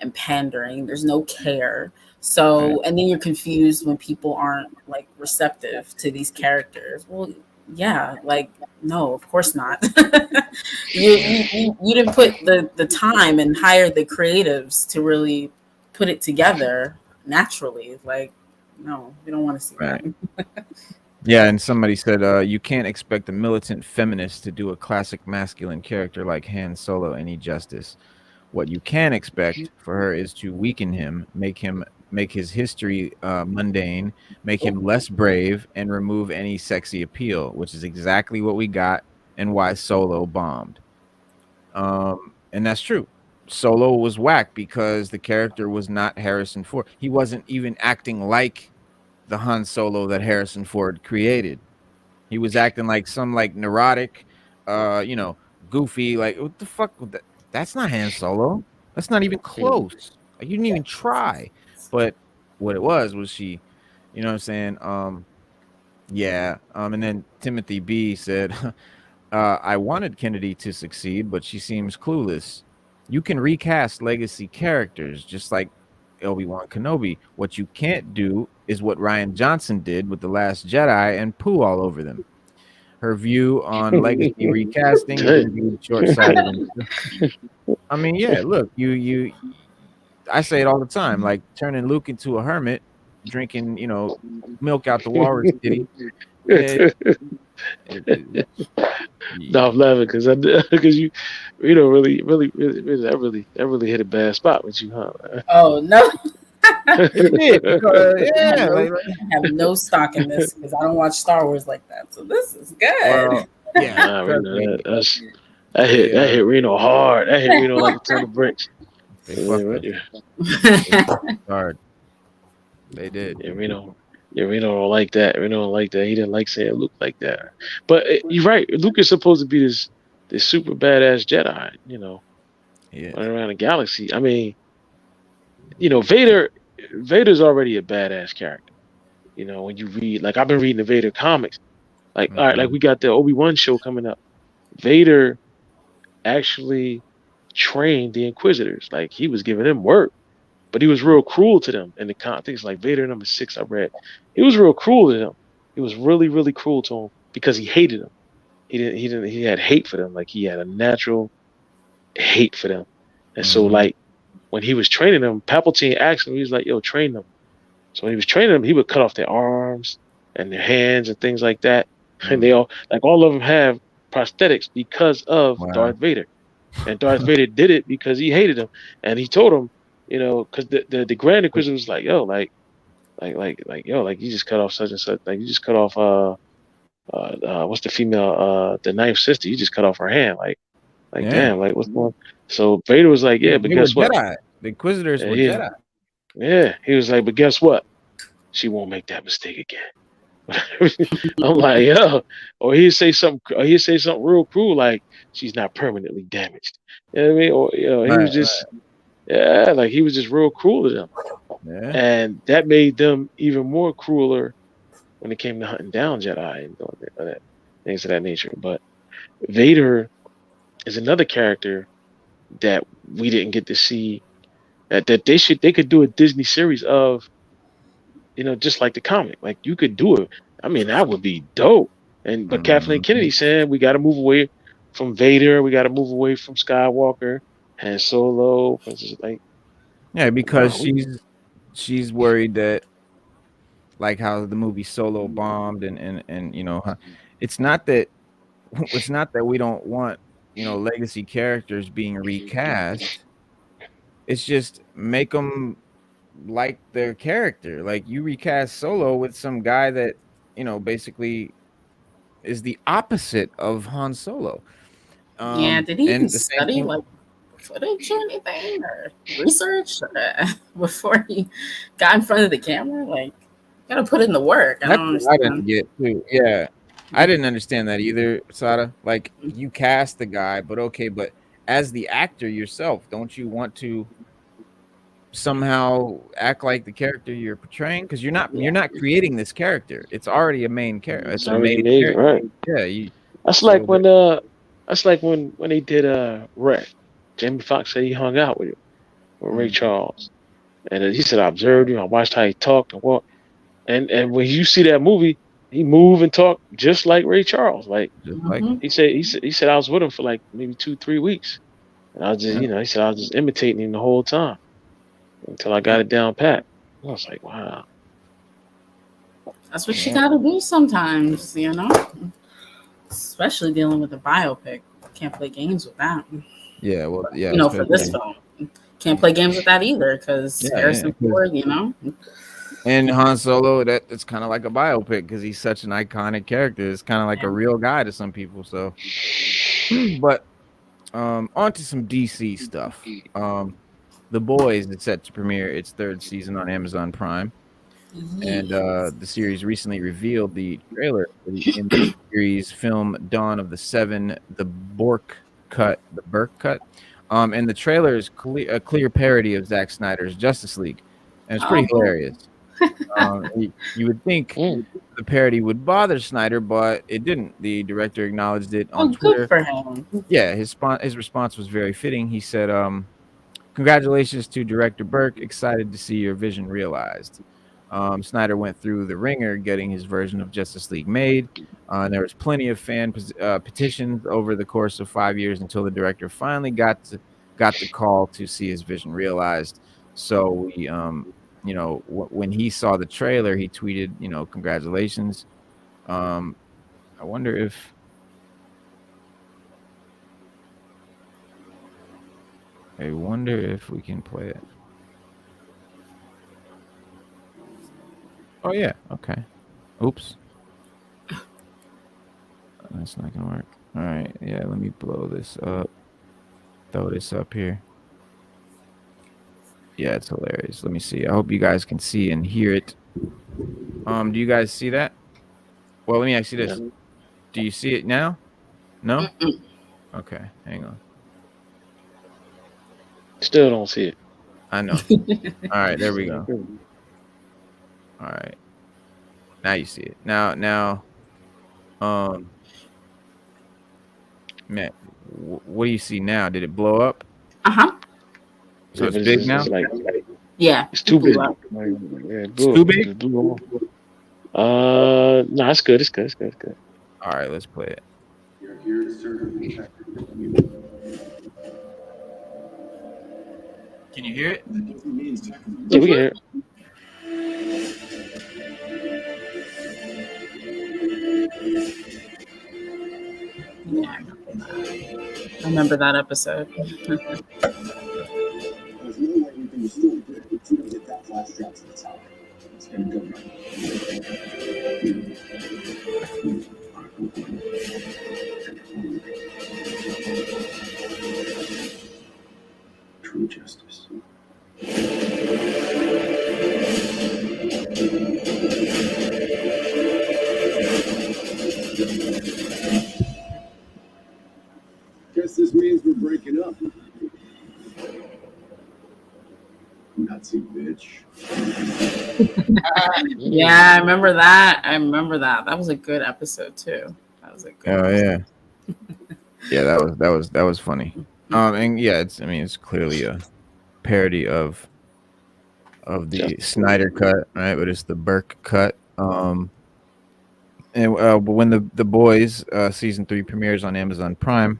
and pandering. There's no care. So, and then you're confused when people aren't like receptive to these characters. Well, yeah, like no, of course not. you didn't put the time and hire the creatives to really put it together naturally. Like, no, we don't want to see that. Yeah, and somebody said you can't expect a militant feminist to do a classic masculine character like Han Solo any justice. What you can expect for her is to weaken him, make his history mundane, make him less brave, and remove any sexy appeal, which is exactly what we got and why Solo bombed. And that's true. Solo was whack because the character was not Harrison Ford. He wasn't even acting like the Han Solo that Harrison Ford created. He was acting like some like neurotic, goofy, like what the fuck? That's not Han Solo. That's not even close. Like, you didn't even try. But what it was she, you know what I'm saying? And then Timothy B said, I wanted Kennedy to succeed, but she seems clueless. You can recast legacy characters just like Obi-Wan Kenobi. What you can't do is what Rian Johnson did with The Last Jedi and poo all over them. Her view on legacy recasting is short-sighted. I mean, look, you I say it all the time, like turning Luke into a hermit, drinking, milk out the walrus titty. No, I'm laughing because you really that really hit a bad spot with you, huh? Oh no. I have no stock in this because I don't watch Star Wars like that. So this is good. Well, that hit Reno hard. That hit Reno like a ton of bricks. Hard. They did. Yeah, Reno don't like that. Reno don't like that. He didn't like saying Luke like that. But you're right. Luke is supposed to be this super badass Jedi, running around the galaxy. I mean, Vader's already a badass character. When you read, like I've been reading the Vader comics. Like, all right, like we got the Obi-Wan show coming up. Vader actually trained the Inquisitors. Like he was giving them work, but he was real cruel to them in the context. Like Vader number 6, I read. He was real cruel to them. He was really, really cruel to them because he hated them. He had hate for them. Like he had a natural hate for them. And so like when he was training them, Palpatine asked him, he was like, yo, train them. So when he was training them, he would cut off their arms and their hands and things like that. And they all of them have prosthetics because of Darth Vader. And Darth Vader did it because he hated him. And he told him, because the Grand Inquisitor was like, yo, you just cut off such and such. Like, you just cut off what's the female, the ninth sister? You just cut off her hand. Damn, like what's going on? So Vader was like, yeah, but guess what? Jedi. The Inquisitors were Jedi. Yeah, he was like, but guess what? She won't make that mistake again. I'm like, yo, or he'd say something real cruel, like she's not permanently damaged. You know what I mean? Or he was just like he was just real cruel to them. Yeah. And that made them even more crueler when it came to hunting down Jedi and things of that nature. But Vader is another character that we didn't get to see that they could do a Disney series of, just like the comic. Like, you could do it. I mean, that would be dope. But Kathleen Kennedy said we got to move away from Vader. We got to move away from Skywalker and Solo. Because she's worried that, like how the movie Solo bombed, and it's not that we don't want legacy characters being recast. It's just make them like their character. Like, you recast Solo with some guy that basically is the opposite of Han Solo. Did he even study like footage or anything or research before he got in front of the camera? Like, gotta put in the work. I didn't get too. Yeah, I didn't understand that either, Sada. Like, you cast the guy, but okay, but as the actor yourself, don't you want to somehow act like the character you're portraying? Because you're not creating this character. It's already a main character. It's a main character. Right? Yeah. That's like when they did Ray. Jamie Foxx said he hung out with Ray Charles, and he said, I observed him. I watched how he talked and walked. And when you see that movie, he moved and talked just like Ray Charles. Like he said I was with him for like maybe 2-3 weeks, and I was just he said I was just imitating him the whole time until I got it down pat. I was like, wow. That's what you gotta do sometimes, especially dealing with a biopic. Can't play games with that. Yeah, well, yeah. For this film, can't play games with that either because Harrison Ford, And Han Solo, it's kind of like a biopic because he's such an iconic character. It's kind of like a real guy to some people. So, but on to some DC stuff. The Boys is set to premiere its 3rd season on Amazon Prime. And the series recently revealed the trailer for the series film Dawn of the Seven, the Burke cut. And the trailer is a clear parody of Zack Snyder's Justice League. And it's pretty hilarious. You would think the parody would bother Snyder, but it didn't. The director acknowledged it on Twitter. Good for him. Yeah, his response was very fitting. He said, congratulations to Director Burke. Excited to see your vision realized. Snyder went through the ringer getting his version of Justice League made. There was plenty of fan petitions over the course of 5 years until the director finally got the call to see his vision realized. So we, when he saw the trailer, he tweeted, congratulations. I wonder if we can play it. Oh, yeah. Okay. Oops. That's not going to work. All right. Yeah, let me blow this up. Throw this up here. Yeah, it's hilarious. Let me see. I hope you guys can see and hear it. Do you guys see that? Well, let me ask you this. Do you see it now? No? Okay. Hang on. Still don't see it. I know. All right. There we go. All right. Now you see it. Now, Matt, what do you see now? Did it blow up? So it's big now? It's too big. It's too big? No, it's good. It's good. All right, let's play it. You're here to serve. Can you hear it? Yeah, we can hear it. Yeah, I remember that episode. There's no way you can still do it if you don't get that flash drop to the tower. It's gonna go right. True justice. Guess this means we're breaking up. Nazi bitch. Yeah, I remember that. That was a good episode too. That was a good episode. Yeah, that was funny. And yeah, it's clearly a parody of the Snyder cut, right? But it's the Burke cut. And but when the Boys season 3 premieres on Amazon Prime,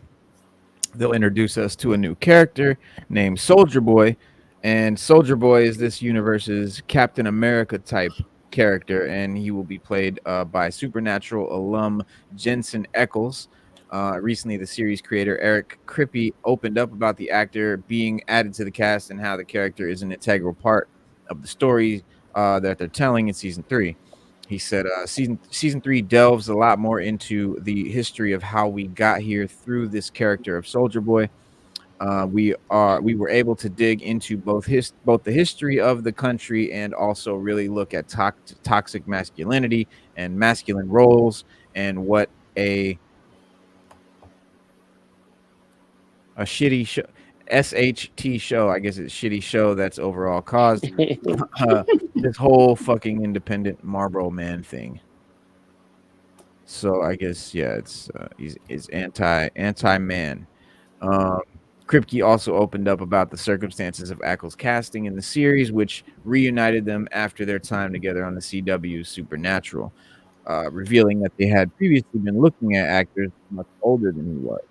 they'll introduce us to a new character named Soldier Boy, and Soldier Boy is this universe's Captain America type character, and he will be played by Supernatural alum Jensen Ackles. Recently, the series creator Eric Kripke opened up about the actor being added to the cast and how the character is an integral part of the story that they're telling in season 3. He said season 3 delves a lot more into the history of how we got here through this character of Soldier Boy. We were able to dig into both the history of the country and also really look at toxic masculinity and masculine roles and what a shitty show, SHT show, I guess it's shitty show that's overall caused this whole fucking independent Marlboro Man thing. So I guess it's he's anti-man. Kripke also opened up about the circumstances of Ackles' casting in the series, which reunited them after their time together on the CW Supernatural, revealing that they had previously been looking at actors much older than he was.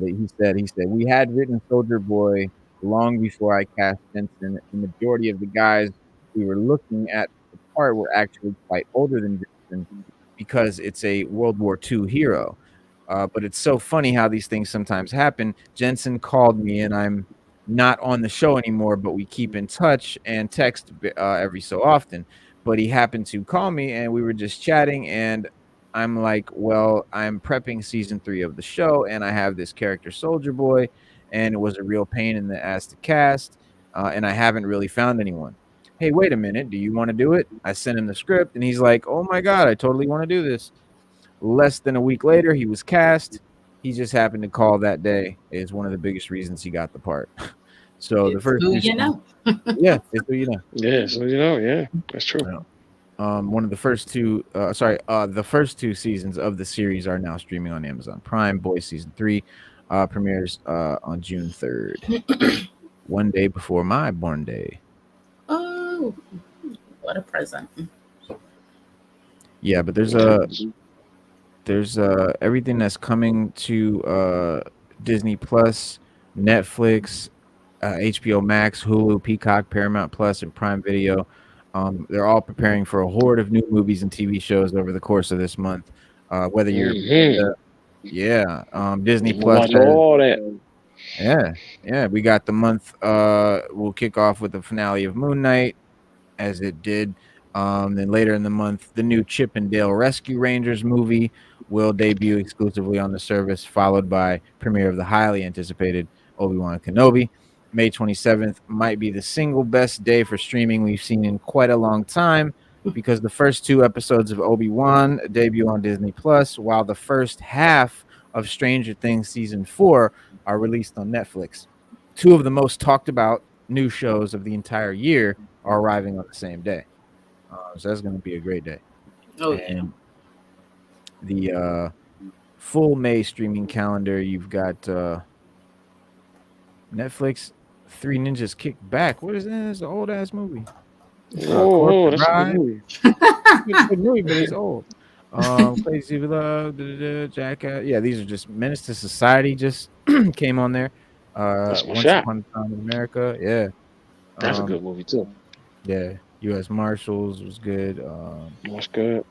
He said, we had written Soldier Boy long before I cast Jensen. The majority of the guys we were looking at the part were actually quite older than Jensen because it's a World War II hero. But it's so funny how these things sometimes happen. Jensen called me, and I'm not on the show anymore, but we keep in touch and text every so often. But he happened to call me, and we were just chatting, and I'm like, well, I'm prepping season 3 of the show, and I have this character Soldier Boy, and it was a real pain in the ass to cast, and I haven't really found anyone. Hey, wait a minute, do you want to do it? I sent him the script, and he's like, oh my God, I totally want to do this. Less than a week later, he was cast. He just happened to call that day. Is one of the biggest reasons he got the part. So it's the first who you know. Yeah, it's who you know. Yeah, so you know, yeah, that's true. Yeah. One of the first two, the first 2 seasons of the series are now streaming on Amazon Prime. Boys season 3 premieres on June 3rd, one day before my born day. Oh, what a present! Yeah, but there's everything that's coming to Disney Plus, Netflix, HBO Max, Hulu, Peacock, Paramount Plus, and Prime Video. They're all preparing for a horde of new movies and TV shows over the course of this month. Whether you're, Disney Plus has all that. Yeah, we got the month. We'll kick off with the finale of Moon Knight, as it did. Then later in the month, the new Chip and Dale Rescue Rangers movie will debut exclusively on the service, followed by premiere of the highly anticipated Obi-Wan Kenobi. May 27th might be the single best day for streaming we've seen in quite a long time, because the first 2 episodes of Obi-Wan debut on Disney Plus, while the first half of Stranger Things season 4 are released on Netflix. 2 of the most talked about new shows of the entire year are arriving on the same day. So that's going to be a great day. Oh, and the full May streaming calendar, you've got Netflix, 3 Ninjas Kick Back. What is that? It's an old ass movie. That's a good movie. It's a good movie, but it's old. Crazy Love, Jackass. Yeah, these are just Menace to Society. Just came on there. That's my Once shot. Upon a Time in America. Yeah, That's a good movie too. Yeah, U.S. Marshals was good. That's good.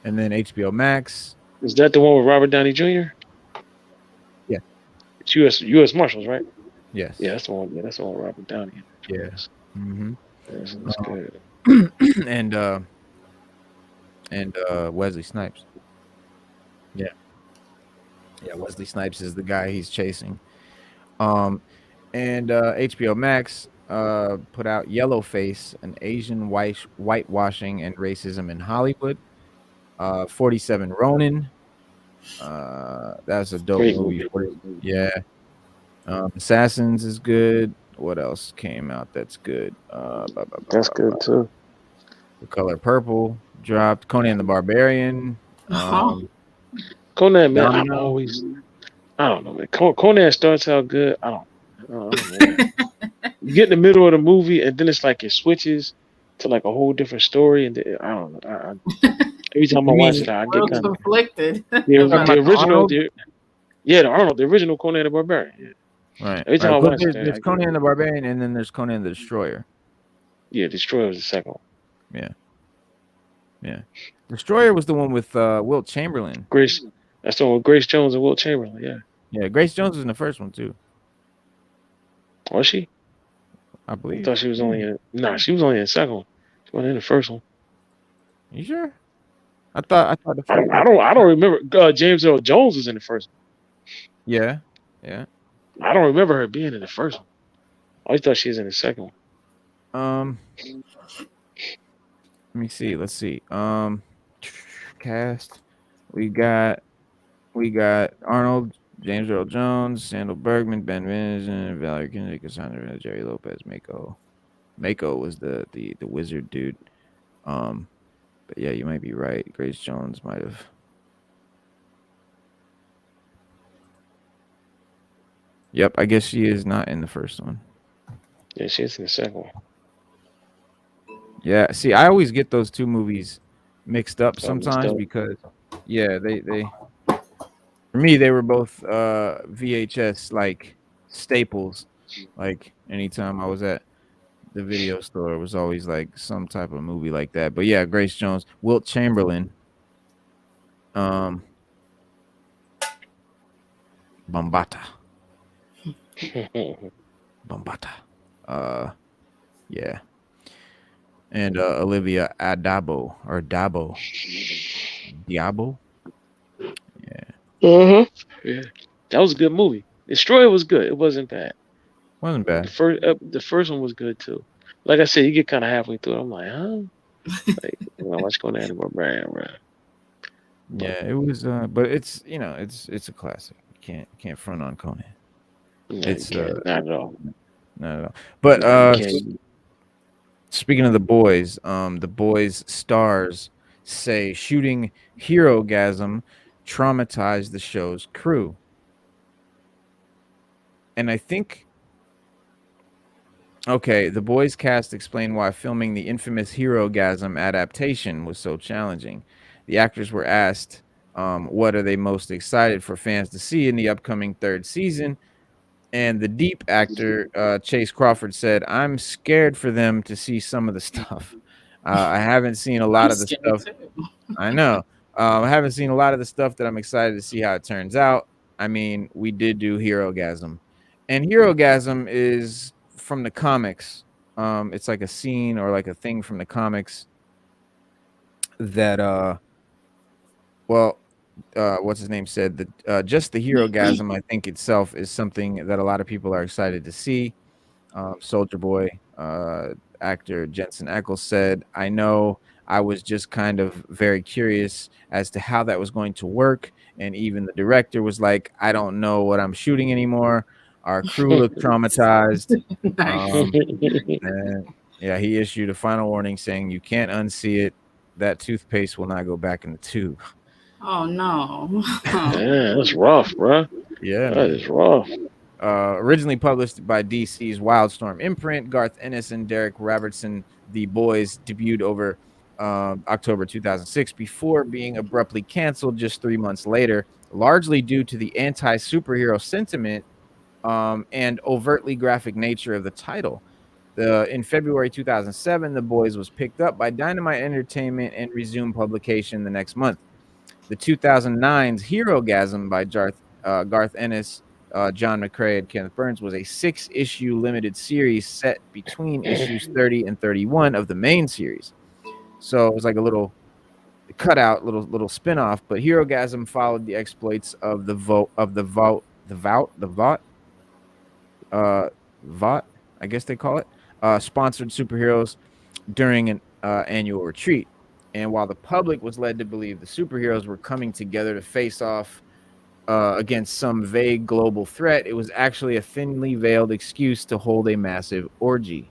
And then HBO Max, Is that the one with Robert Downey Jr.? Yeah. It's U.S. Marshals, right? Yes. Yeah, that's the one. Yeah, that's the one with Robert Downey. Yeah. Mm-hmm. That's good. and Wesley Snipes. Yeah. Yeah, Wesley Snipes is the guy he's chasing. And HBO Max put out Yellowface, an Asian whitewashing and racism in Hollywood. 47 Ronin. That's a dope Great movie. movie. Yeah. Assassins is good. What else came out that's good? That's good too. The Color Purple dropped. Conan the Barbarian. Conan, man, I Domino. don't know, man. Conan starts out good. I don't know. You get in the middle of the movie, and then it's like it switches to like a whole different story, and I don't know. Every time I watch it, I get kind of conflicted. the original. The original Conan the Barbarian. Yeah. Right. Every time I watch it, there's Conan the Barbarian, and then there's Conan the Destroyer. Yeah, Destroyer was the second one. Yeah. Destroyer was the one with Wilt Chamberlain. Grace. That's the one with Grace Jones and Wilt Chamberlain. Yeah. Yeah, Grace Jones was in the first one too. Was she? I believe. I thought she was only in. Nah, she was only in the second one. She wasn't in the first one. You sure? I thought the first I don't remember. James Earl Jones was in the first one. Yeah. I don't remember her being in the first one. I always thought she was in the second one. Let me see. Let's see. Cast. We got Arnold, James Earl Jones, Sandal Bergman, Ben Vincent, Valerie Kinsey, Cassandra, Jerry Lopez, Mako. Mako was the wizard dude. But yeah, you might be right. Grace Jones might have. Yep, I guess she is not in the first one. Yeah, she's in the second one. Yeah, see, I always get those two movies mixed up sometimes because, yeah, they for me they were both VHS like staples. Like anytime I was at the video store, it was always like some type of movie like that. But yeah, Grace Jones, Wilt Chamberlain, Bombata. Yeah. And Olivia Adabo or Dabo. Diabo. Yeah. Yeah. That was a good movie. Destroyer was good. It wasn't bad. Wasn't bad. The first one was good too. Like I said, you get kind of halfway through it. I'm like, huh? Like, what's going on about Brian? Yeah, it was. But it's it's a classic. You can't front on Conan. Yeah, it's not at all. Not at all. But speaking of the boys stars say shooting Herogasm traumatized the show's crew. And I think, okay, the boys cast explained why filming the infamous Herogasm adaptation was so challenging. The actors were asked, what are they most excited for fans to see in the upcoming third season? And the Deep actor, Chase Crawford, said, I'm scared for them to see some of the stuff. I haven't seen a lot of the stuff. I know. I haven't seen a lot of the stuff that I'm excited to see how it turns out. I mean, we did do Herogasm. And Herogasm is from the comics. It's like a scene or like a thing from the comics that, what's his name said that just the Herogasm, I think itself is something that a lot of people are excited to see. Soldier Boy actor Jensen Ackles said, I know I was just kind of very curious as to how that was going to work. And even the director was like, I don't know what I'm shooting anymore. Our crew looked traumatized. And yeah, he issued a final warning saying you can't unsee it. That toothpaste will not go back in the tube. Oh no. Yeah, that's rough, bro. Yeah, that is rough. Originally published by DC's Wildstorm imprint, Garth Ennis and Derek Robertson, the boys debuted over October 2006 before being abruptly canceled just 3 months later, largely due to the anti-superhero sentiment and overtly graphic nature of the title. In February 2007, The Boys was picked up by Dynamite Entertainment and resumed publication the next month. The 2009's Herogasm by Garth Ennis, John McCrae, and Kenneth Burns was a 6-issue limited series set between issues 30 and 31 of the main series. So it was like a little cutout, little spin-off. But Herogasm followed the exploits of the Vought, I guess they call it, sponsored superheroes during an annual retreat. And while the public was led to believe the superheroes were coming together to face off against some vague global threat, it was actually a thinly veiled excuse to hold a massive orgy.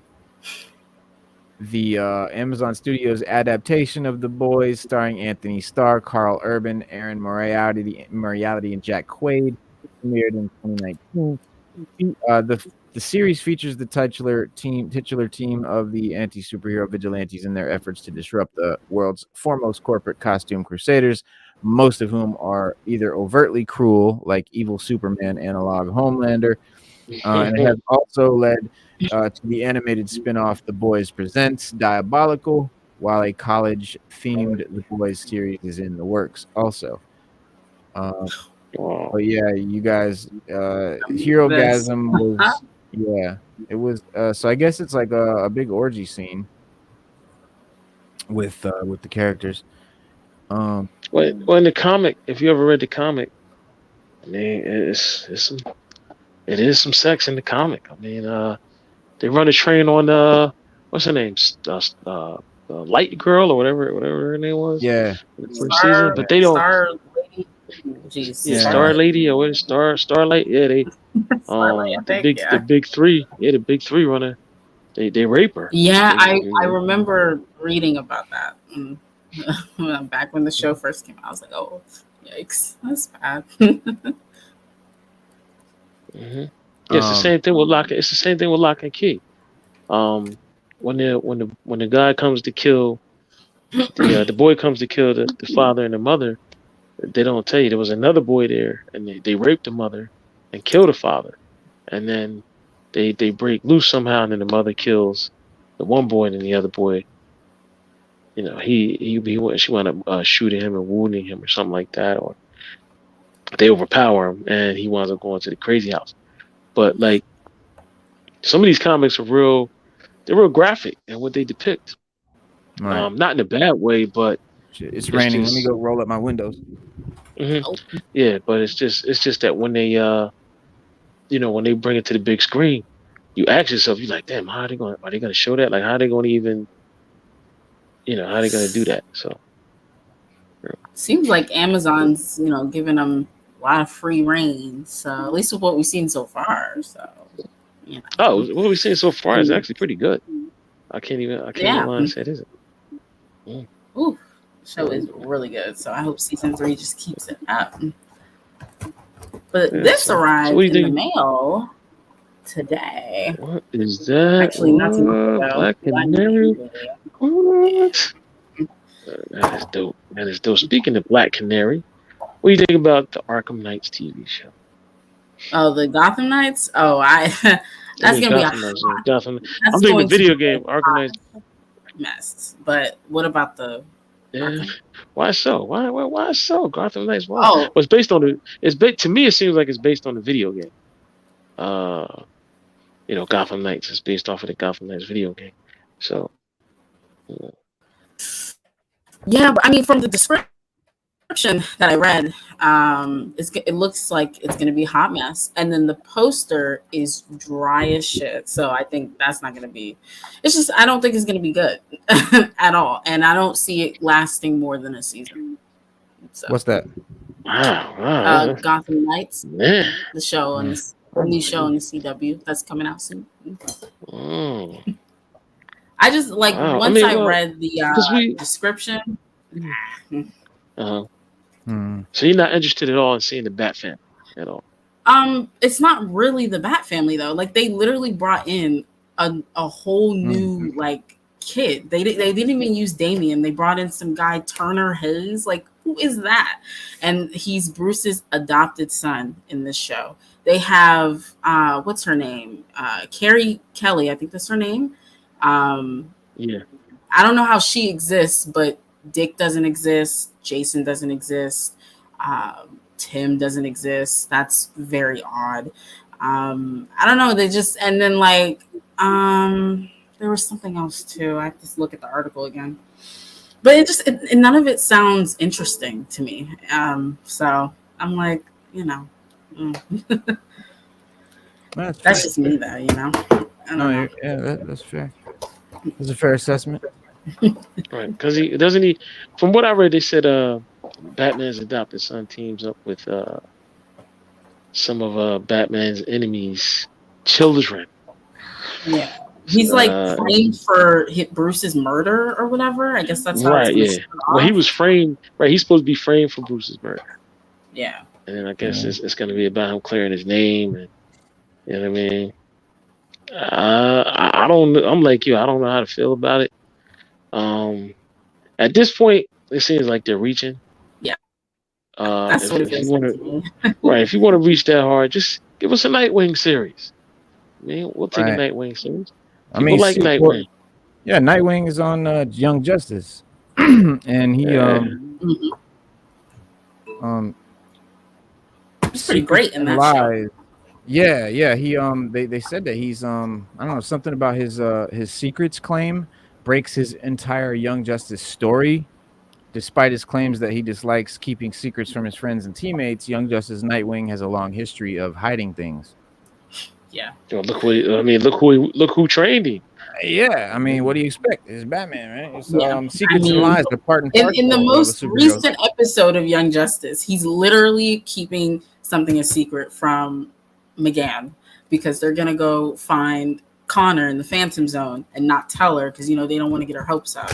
The Amazon Studios adaptation of The Boys, starring Anthony Starr, Carl Urban, Aaron Moriarty, and Jack Quaid, premiered in 2019. The series features the titular team of the anti-superhero vigilantes in their efforts to disrupt the world's foremost corporate costume crusaders, most of whom are either overtly cruel, like evil Superman analog Homelander, and it has also led to the animated spin-off The Boys Presents Diabolical, while a college-themed The Boys series is in the works also. But yeah, you guys, Herogasm was, yeah, it was. So I guess it's like a big orgy scene with the characters. Well, in the comic, if you ever read the comic, I mean, it is some sex in the comic. I mean, they run a train on what's her name, Light Girl or whatever her name was. Yeah, the first season, but they don't. Star Lady. Jeez, yeah, Star Lady or what? Starlight. Yeah, they. The big three. Yeah, the big three runner. They rape her. Yeah, I remember reading about that. Back when the show first came out, I was like, oh, yikes, that's bad. Yeah, it's the same thing with Lock. It's the same thing with Lock and Key. When the guy comes to kill the boy comes to kill the father and the mother, they don't tell you there was another boy there, and they raped the mother and killed the father, and then they break loose somehow, and then the mother kills the one boy, and then the other boy, she wound up shooting him and wounding him or something like that, or they overpower him and he winds up going to the crazy house. But like some of these comics are they're real graphic in what they depict. Right. Not in a bad way, but it's raining. Let me go roll up my windows. Mm-hmm. Yeah, but it's just that when they when they bring it to the big screen, you ask yourself, you're like, damn, are they gonna show that? Like, how are they gonna even how are they gonna do that? So seems like Amazon's giving them a lot of free reign. So at least with what we've seen so far. So what we've seen so far is actually pretty good. I can't even lie and say it isn't. Ooh, the show is really good. So I hope season 3 just keeps it up. But this arrived in the mail today. What is that? Actually, not too long ago. Black Canary. What? That is dope. That is dope. Speaking of Black Canary, what do you think about the Arkham Knights TV show? Oh, the Gotham Knights? Oh, that's gonna be a Gotham. I'm thinking the video game Arkham Knights mess. But what about the? Yeah. Why so? Why so? Gotham Knights. Why? Oh, well, it's based on to me, it seems like it's based on the video game. Gotham Knights is based off of the Gotham Knights video game. So. Yeah, but I mean, from the description that I read, it looks like it's going to be a hot mess, and then the poster is dry as shit. So I think that's not going to be. It's just I don't think it's going to be good at all, and I don't see it lasting more than a season. So. What's that? Gotham Knights, the show on the new show on the CW that's coming out soon. I just once I read the description. So you're not interested at all in seeing the Bat Family at all? It's not really the Bat Family though. Like they literally brought in a whole new kid. They didn't even use Damian. They brought in some guy Turner Hayes. Like who is that? And he's Bruce's adopted son in this show. They have what's her name? Carrie Kelly, I think that's her name. Yeah. I don't know how she exists, but Dick doesn't exist. Jason doesn't exist. Tim doesn't exist. That's very odd. I don't know. They just, and then like, there was something else too. I have to look at the article again. But none of it sounds interesting to me. So I'm like, that's just me though, I don't know. Yeah, that's fair. That's a fair assessment. Right, because he doesn't he. From what I read, they said Batman's adopted son teams up with some of Batman's enemies' children. Yeah, he's like framed for Bruce's murder or whatever. I guess that's how right. Yeah. Well, he was framed. Right, he's supposed to be framed for Bruce's murder. Yeah. And then I guess it's going to be about him clearing his name, and you know what I mean. I don't. I'm like you. I don't know how to feel about it. At this point, it seems like they're reaching. Yeah. That's what it feels like to me. Right. If you want to reach that hard, just give us a Nightwing series. I mean, we'll take a Nightwing series. People like Nightwing. Yeah, Nightwing is on Young Justice, and he he's pretty great in that show. Yeah. He they said that he's I don't know, something about his secrets claim breaks his entire Young Justice story. Despite his claims that he dislikes keeping secrets from his friends and teammates, Young Justice Nightwing has a long history of hiding things. Yeah. Look who trained him. Yeah, I mean, what do you expect? It's Batman, right? It's secrets and lies are part and in the most recent episode of Young Justice, he's literally keeping something a secret from McGann because they're gonna go find Connor in the Phantom Zone and not tell her because they don't want to get her hopes up.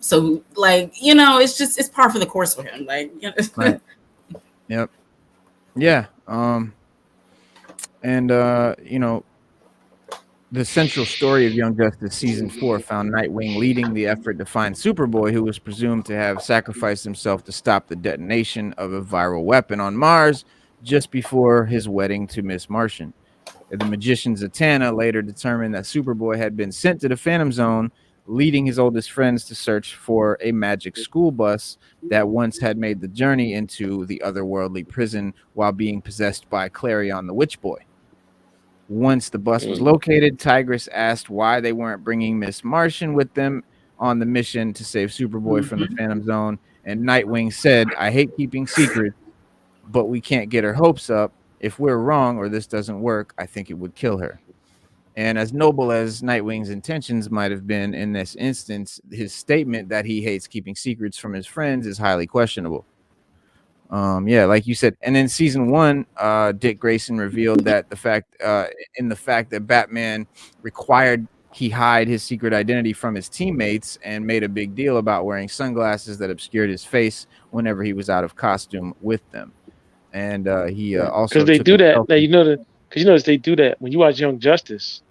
So like it's par for the course for him. Like right. Yep. Yeah. And the central story of Young Justice Season 4 found Nightwing leading the effort to find Superboy, who was presumed to have sacrificed himself to stop the detonation of a viral weapon on Mars just before his wedding to Miss Martian. The magician Zatanna later determined that Superboy had been sent to the Phantom Zone, leading his oldest friends to search for a magic school bus that once had made the journey into the otherworldly prison while being possessed by Clarion the Witch Boy. Once the bus was located, Tigress asked why they weren't bringing Miss Martian with them on the mission to save Superboy from the Phantom Zone, and Nightwing said, "I hate keeping secrets, but we can't get her hopes up. If we're wrong or this doesn't work, I think it would kill her." And as noble as Nightwing's intentions might have been in this instance, his statement that he hates keeping secrets from his friends is highly questionable. Yeah, like you said. And in season 1, Dick Grayson revealed that the fact that Batman required he hide his secret identity from his teammates and made a big deal about wearing sunglasses that obscured his face whenever he was out of costume with them. And he also because they do that. Now because they do that when you watch Young Justice.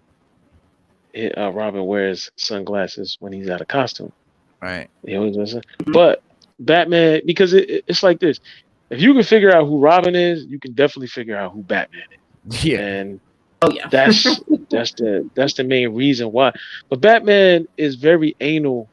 Robin wears sunglasses when he's out of costume. Right. He always does it. But Batman, because it's like this: if you can figure out who Robin is, you can definitely figure out who Batman is. Yeah. And that's the main reason why. But Batman is very anal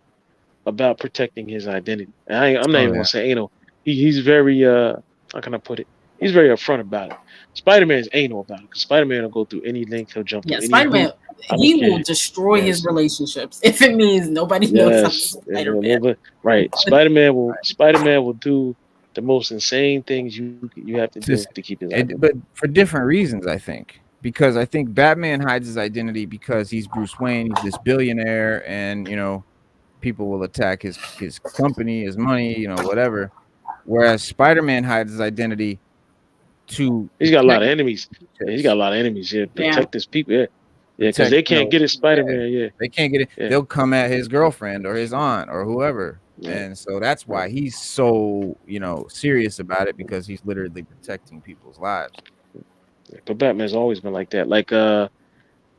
about protecting his identity. And I'm not even gonna say anal. He's very how can I put it? He's very upfront about it. Spider-Man is anal about it because Spider-Man will go through any length. He'll jump through any Spider-Man, he will destroy his relationships if it means nobody knows Spider-Man. Right. Spider-Man will do the most insane things you have to do to keep his identity. But for different reasons, I think. Because I think Batman hides his identity because he's Bruce Wayne, he's this billionaire, and people will attack his company, his money, whatever. Whereas Spider-Man hides his identity he's got a lot of enemies. Yeah, he's got a lot of enemies. Yeah, protect his people. Yeah, because they can't get his Spider-Man. Yeah, they can't get it. Yeah. They'll come at his girlfriend or his aunt or whoever, and so that's why he's so serious about it because he's literally protecting people's lives. But Batman's always been like that. Like it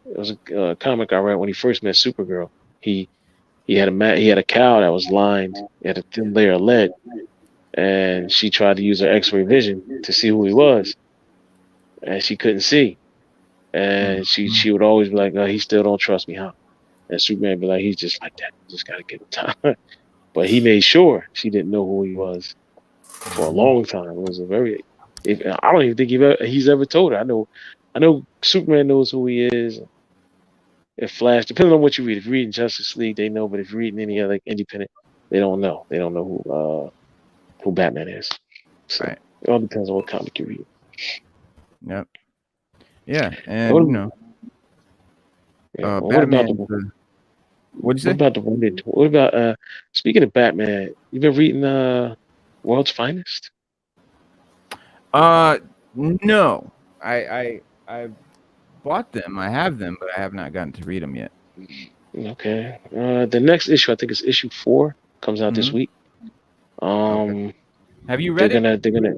was a comic I read when he first met Supergirl. He had a cow that was lined. It had a thin layer of lead. And she tried to use her X-ray vision to see who he was, and she couldn't see. And she would always be like, "He still don't trust me, huh?" And Superman would be like, "He's just like that. You just gotta give him time." but he made sure she didn't know who he was for a long time. It was a very. I don't even think he's ever told her. I know Superman knows who he is. If Flash, depending on what you read, if you're reading Justice League, they know. But if you're reading any other independent, they don't know. They don't know who Batman is. So it all depends on what comic you read. Yep. Yeah, and Batman. What'd you say? What about speaking of Batman? You been reading World's Finest? No. I bought them. I have them, but I have not gotten to read them yet. Okay. The next issue, I think, is issue 4. Comes out this week. Okay. Have you read it? They're gonna.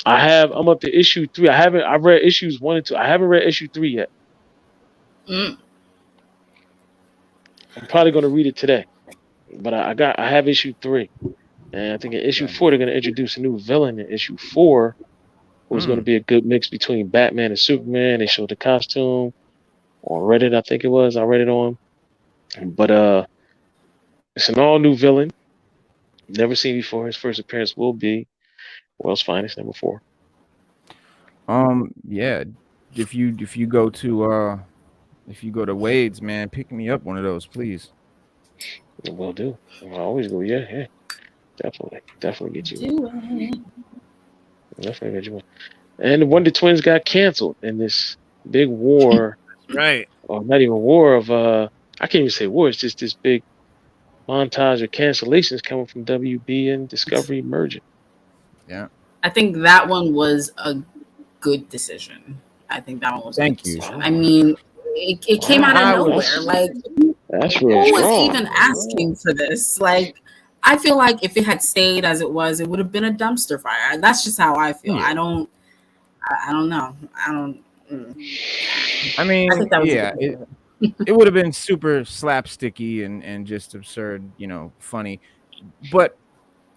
I'm up to issue 3. I've read issues 1 and 2. I haven't read issue 3 yet. I'm probably gonna read it today. But I have issue 3. And I think in issue 4 they're gonna introduce a new villain in issue 4 who's gonna be a good mix between Batman and Superman. They showed the costume on Reddit, I think it was. I read it on. But it's an all new villain. Never seen before. His first appearance will be World's Finest, number 4. Yeah. If you go to Wade's, man, pick me up one of those, please. Will do. I always go, yeah. Definitely get you one. Definitely get you one. And the Wonder Twins got canceled in this big war. Right. Or not even war of I can't even say war, it's just this big montage of cancellations coming from WB and Discovery merging. Yeah. I think that one was a good decision. I think that one was Thank you. I mean, it came out of nowhere. Like, who was even asking for this? Like, I feel like if it had stayed as it was, it would have been a dumpster fire. That's just how I feel. I don't know. I mean, it would have been super slapsticky and just absurd, funny. But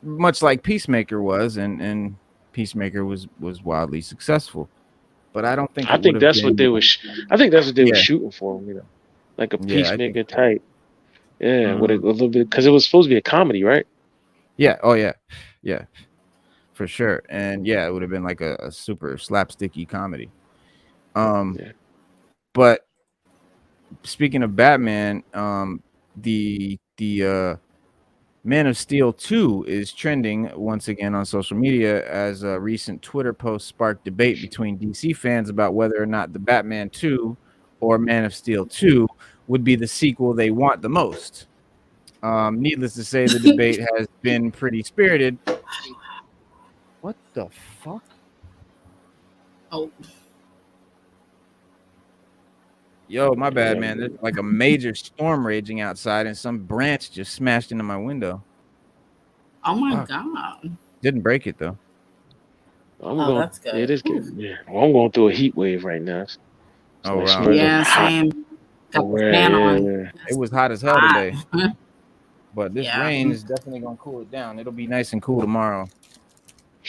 much like Peacemaker was, and Peacemaker was wildly successful. But I don't think I think that's what they were shooting for, like a Peacemaker type. Yeah, with a little bit, because it was supposed to be a comedy, right? Yeah. Oh yeah, yeah, for sure. And yeah, it would have been like a super slapsticky comedy. But speaking of Batman, the Man of Steel 2 is trending once again on social media as a recent Twitter post sparked debate between DC fans about whether or not the Batman 2 or Man of Steel 2 would be the sequel they want the most. Needless to say, the debate has been pretty spirited. What the fuck? Oh. Yo, my bad, man. There's like a major storm raging outside, and some branch just smashed into my window. Oh my god! Didn't break it though. That's good. It is good. Yeah, well, I'm going through a heat wave right now. Oh wow! Yeah, same. Got the fan on. It was hot as hell today, but this rain is definitely gonna cool it down. It'll be nice and cool tomorrow.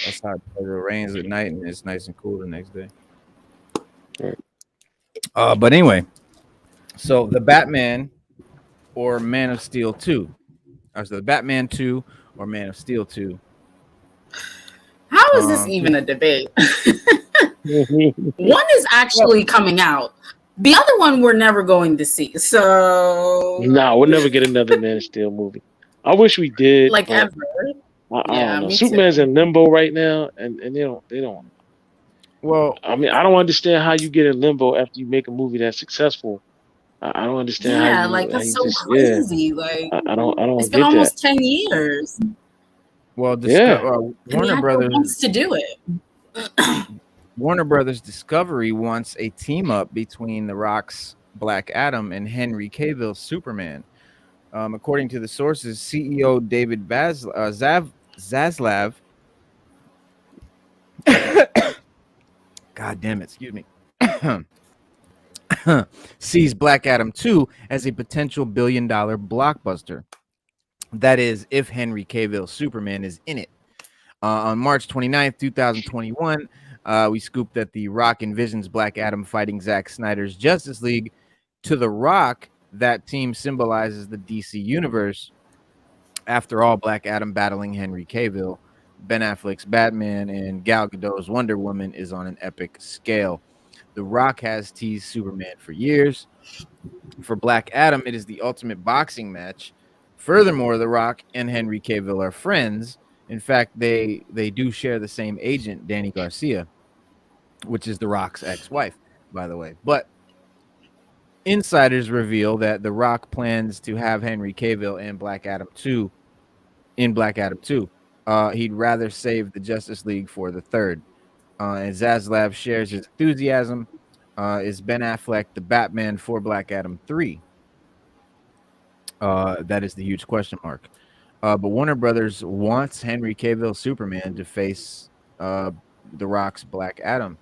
That's how it rains at night, and it's nice and cool the next day. Right. But anyway, so the Batman or Man of Steel 2. Or so the Batman 2 or Man of Steel 2. How is this even a debate? One is actually coming out. The other one we're never going to see. So no, we'll never get another Man of Steel movie. I wish we did. Like ever. I don't know. Superman's in limbo right now, and they don't. Well, I mean, I don't understand how you get in limbo after you make a movie that's successful. I don't understand. Yeah, like that's so crazy. Yeah. Like I don't. It's been almost 10 years. Well, Warner Brothers wants to do it. Warner Brothers Discovery wants a team up between The Rock's Black Adam and Henry Cavill's Superman. According to the sources, CEO David Zaslav. God damn it, excuse me. Sees Black Adam 2 as a potential billion-dollar blockbuster. That is, if Henry Cavill's Superman is in it. On March 29th, 2021, we scooped that The Rock envisions Black Adam fighting Zack Snyder's Justice League. To The Rock, that team symbolizes the DC universe, After all, Black Adam battling Henry Cavill, Ben Affleck's Batman, and Gal Gadot's Wonder Woman is on an epic scale. The Rock has teased Superman for years. For Black Adam, it is the ultimate boxing match. Furthermore, The Rock and Henry Cavill are friends. In fact, they do share the same agent, Danny Garcia, which is The Rock's ex-wife, by the way. But insiders reveal that The Rock plans to have Henry Cavill and Black Adam 2 in Black Adam 2. He'd rather save the Justice League for the third. And Zaslav shares his enthusiasm. Is Ben Affleck the Batman for Black Adam 3? That is the huge question mark. But Warner Brothers wants Henry Cavill Superman to face The Rock's Black Adam.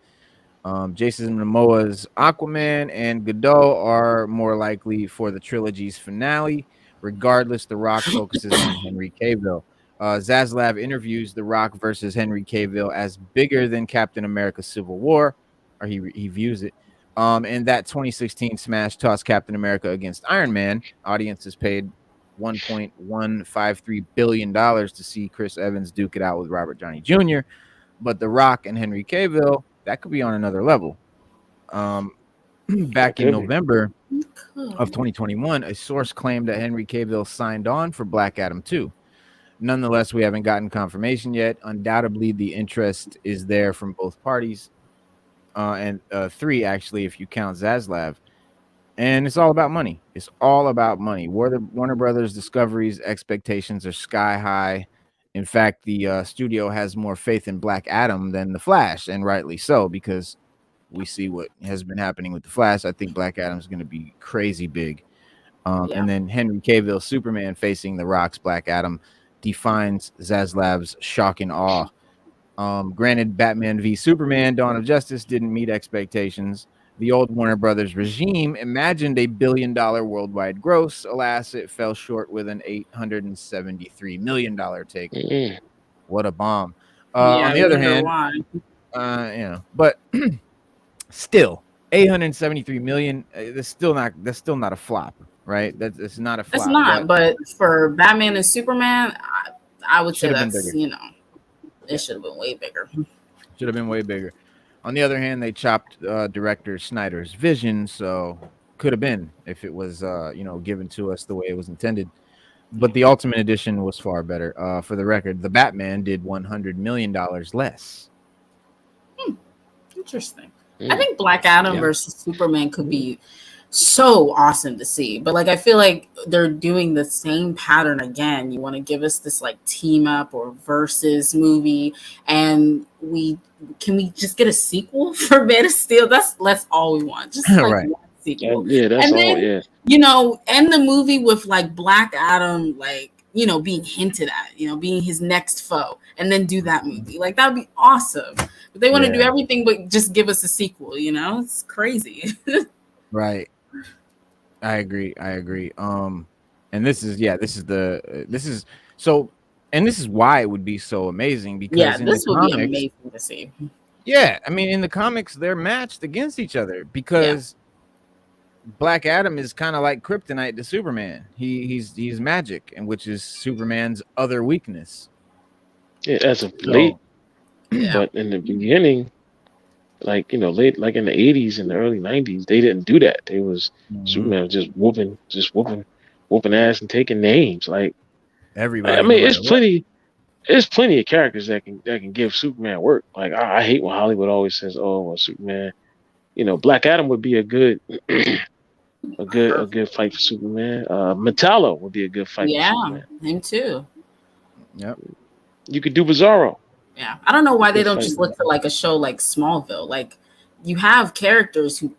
Jason Momoa's Aquaman and Godot are more likely for the trilogy's finale. Regardless, The Rock focuses on Henry Cavill. Zaslav interviews The Rock versus Henry Cavill as bigger than Captain America Civil War, or he views it. And that 2016 smash tossed Captain America against Iron Man. Audiences paid $1.153 billion to see Chris Evans duke it out with Robert Downey Jr. But The Rock and Henry Cavill, that could be on another level. Back in November of 2021, a source claimed that Henry Cavill signed on for Black Adam 2. Nonetheless, we haven't gotten confirmation yet. Undoubtedly, the interest is there from both parties. And three, actually, if you count Zaslav. And it's all about money. It's all about money. Warner Brothers Discovery's expectations are sky high. In fact, the studio has more faith in Black Adam than The Flash, and rightly so, because we see what has been happening with The Flash. I think Black Adam is going to be crazy big. And then Henry Cavill Superman facing The Rock's Black Adam defines Zaslav's shock and awe. Granted, Batman v Superman Dawn of Justice didn't meet expectations. The old Warner Brothers regime imagined a $1 billion worldwide gross. Alas, it fell short with an $873 million take. Mm-hmm. What a bomb. On the other hand, but still, $873 million. That's still not a flop, right? That's not a flop. It's not, but for Batman and Superman, I would say that's it should have been way bigger. Should have been way bigger. On the other hand, they chopped director Snyder's vision, so could have been if it was given to us the way it was intended. But the Ultimate Edition was far better. For the record, the Batman did $100 million less. Interesting. I think Black Adam versus Superman could be so awesome to see, but I feel like they're doing the same pattern again. You want to give us this team up or versus movie, and can we just get a sequel for Man of Steel? That's all we want. Just right. One sequel. That's all. End the movie with Black Adam, being hinted at, being his next foe, and then do that movie. That would be awesome. But they want to do everything but just give us a sequel. It's crazy. Right. I agree. And this is why it would be so amazing, because this would be amazing to see. Yeah, I mean, in the comics, they're matched against each other because Black Adam is kind of like kryptonite to Superman. He's magic, and which is Superman's other weakness. Yeah, as of late, but in the beginning, late, in the 80s and the early 90s, they didn't do that. They was Superman was just whooping ass and taking names. Everybody. I mean, it's plenty of characters that can give Superman work. I hate when Hollywood always says, "Oh, well, Superman." Black Adam would be a good fight for Superman. Metallo would be a good fight for Superman. Him too. Yep. You could do Bizarro. Yeah, I don't know why they don't just look for a show like Smallville. You have characters who,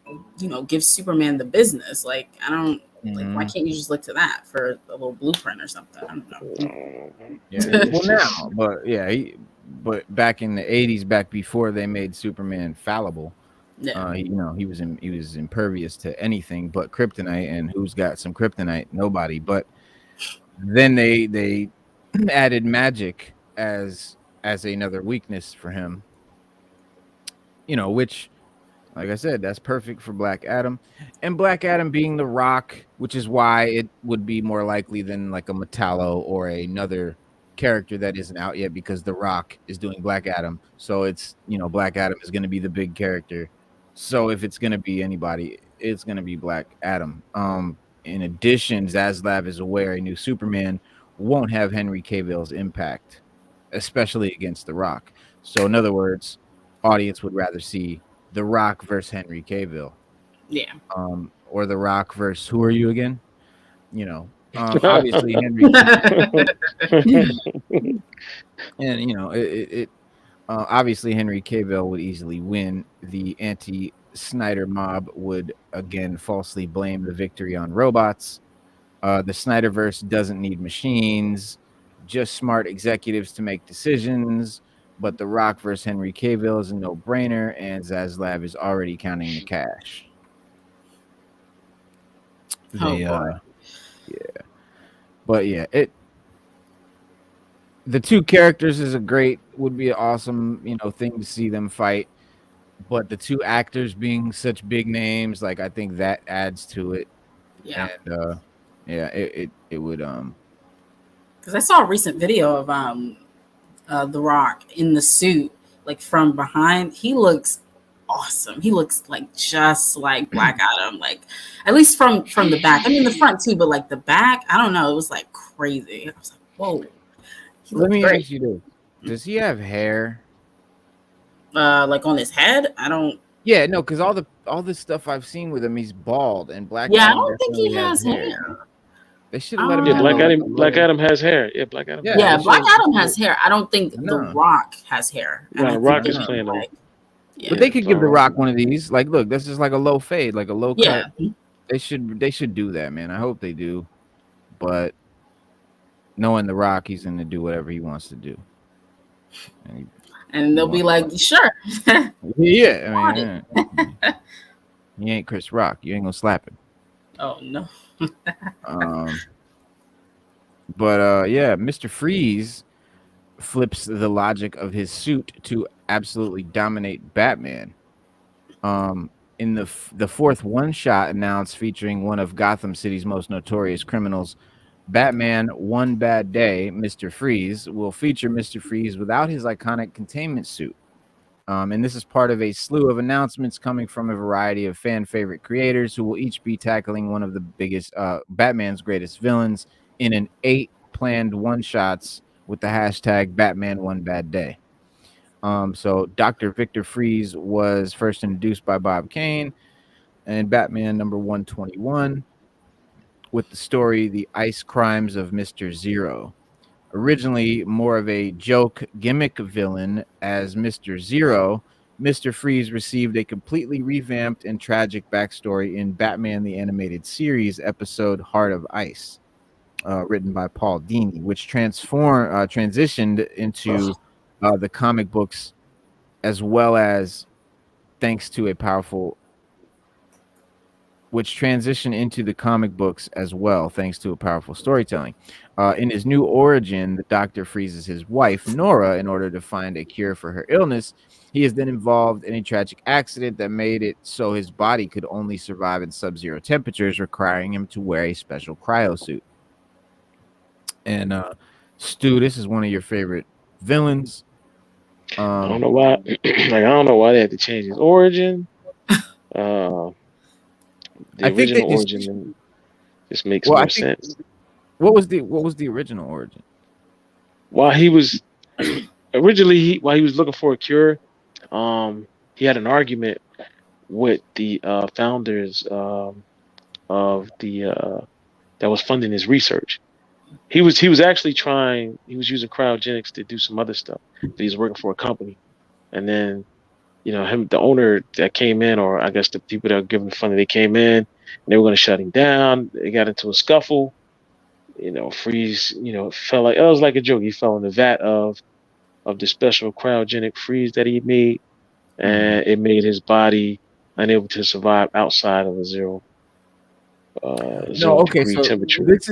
give Superman the business. I don't. Why can't you just look to that for a little blueprint or something? I don't know. Yeah. Well, now, but back in the 80s, back before they made Superman fallible, he was impervious to anything but kryptonite. And who's got some kryptonite? Nobody. But then they added magic as another weakness for him. Which Like I said, that's perfect for Black Adam. And Black Adam being The Rock, which is why it would be more likely than like a Metallo or another character that isn't out yet, because The Rock is doing Black Adam. So it's, Black Adam is going to be the big character. So if it's going to be anybody, it's going to be Black Adam. In addition, Zaslav is aware a new Superman won't have Henry Cavill's impact, especially against The Rock. So in other words, audience would rather see The Rock versus Henry Cavill. Yeah. Or The Rock versus who are you again? Obviously Henry and obviously Henry Cavill would easily win. The anti-Snyder mob would again falsely blame the victory on robots. The Snyderverse doesn't need machines, just smart executives to make decisions. But The Rock versus Henry Cavill is a no-brainer, and Zaslav is already counting the cash. Yeah. But yeah, the two characters would be an awesome, thing to see them fight. But the two actors being such big names, like I think that adds to it. Yeah. And it would because I saw a recent video of The Rock in the suit, like from behind. He looks awesome. He looks like just like Black Adam, like at least from the back. I mean the front too, but like the back, I don't know. It was like crazy. I was like, whoa. Let me ask you this: does he have hair? Like on his head? I don't. Yeah, no, because all the stuff I've seen with him, he's bald and Black. Yeah, Adam I don't think he has hair. They should have let him. Yeah, Black Adam has hair. Yeah, Black Adam. Yeah, Black Adam has hair. I don't think The Rock has hair. No, Rock is playing like. Yeah, but they could give The Rock one of these. Like, look, this is like a low fade, like a low cut. They should do that, man. I hope they do. But knowing The Rock, he's going to do whatever he wants to do. And they'll be like, sure. Yeah, I mean, he ain't Chris Rock. You ain't going to slap him. Oh, no. But yeah, Mr. Freeze flips the logic of his suit to absolutely dominate Batman. In the fourth one-shot announced featuring one of Gotham City's most notorious criminals, Batman One Bad Day, Mr. Freeze, will feature Mr. Freeze without his iconic containment suit. And this is part of a slew of announcements coming from a variety of fan favorite creators who will each be tackling one of the biggest Batman's greatest villains in an 8 planned one-shots with the hashtag Batman One Bad Day. So Dr. Victor Freeze was first introduced by Bob Kane and Batman number 121 with the story The Ice Crimes of Mr. Zero. Originally more of a joke gimmick villain as Mr. Zero, Mr. Freeze received a completely revamped and tragic backstory in Batman the Animated Series episode Heart of Ice, written by Paul Dini, which transitioned into the comic books as well as thanks to a powerful storytelling. In his new origin, the Doctor freezes his wife, Nora, in order to find a cure for her illness. He is then involved in a tragic accident that made it so his body could only survive in sub-zero temperatures, requiring him to wear a special cryosuit. And Stu, this is one of your favorite villains. I don't know why. I don't know why they had to change his origin. The original origin just makes more sense. What was the original origin? While he was while he was looking for a cure, he had an argument with the founders of the that was funding his research. He was actually he was using cryogenics to do some other stuff. He was working for a company, and then the owner that came in, or I guess the people that were giving the funding, they came in and they were going to shut him down. They got into a scuffle. Freeze, felt like it was like a joke. He fell in the vat of the special cryogenic freeze that he made, and it made his body unable to survive outside of a zero degree temperature. This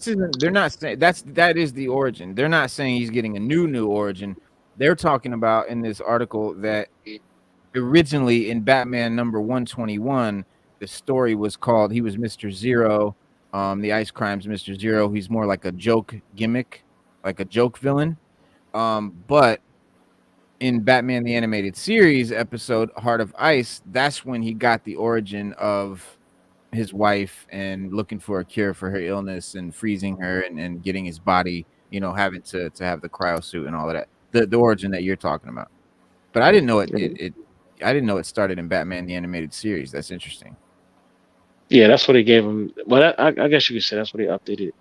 isn't. They're not saying that is the origin. They're not saying he's getting a new origin. They're talking about in this article that originally in Batman number 121, the story was called, he was Mr. Zero, the Ice Crime's Mr. Zero. He's more like a joke gimmick, like a joke villain. But in Batman the Animated Series episode Heart of Ice, that's when he got the origin of his wife and looking for a cure for her illness and freezing her and getting his body, having to have the cryo suit and all of that. The origin that you're talking about. But I didn't know it I didn't know it started in Batman the Animated Series. That's interesting. Yeah, that's what they gave him. Well, I guess you could say that's what they updated.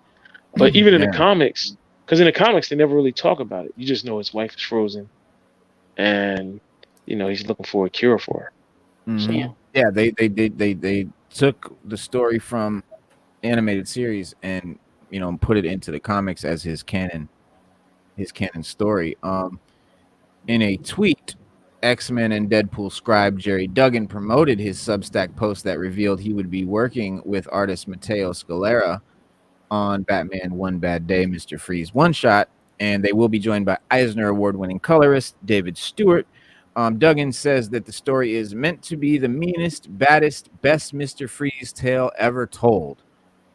But even in the comics, because in the comics they never really talk about it. You just know his wife is frozen, and he's looking for a cure for her. So yeah, they took the story from animated series and put it into the comics as his canon story. In a tweet, X-Men and Deadpool scribe Jerry Duggan promoted his Substack post that revealed he would be working with artist Matteo Scalera on Batman One Bad Day, Mr. Freeze one shot, and they will be joined by Eisner Award-winning colorist David Stewart. Duggan says that the story is meant to be the meanest, baddest, best Mr. Freeze tale ever told.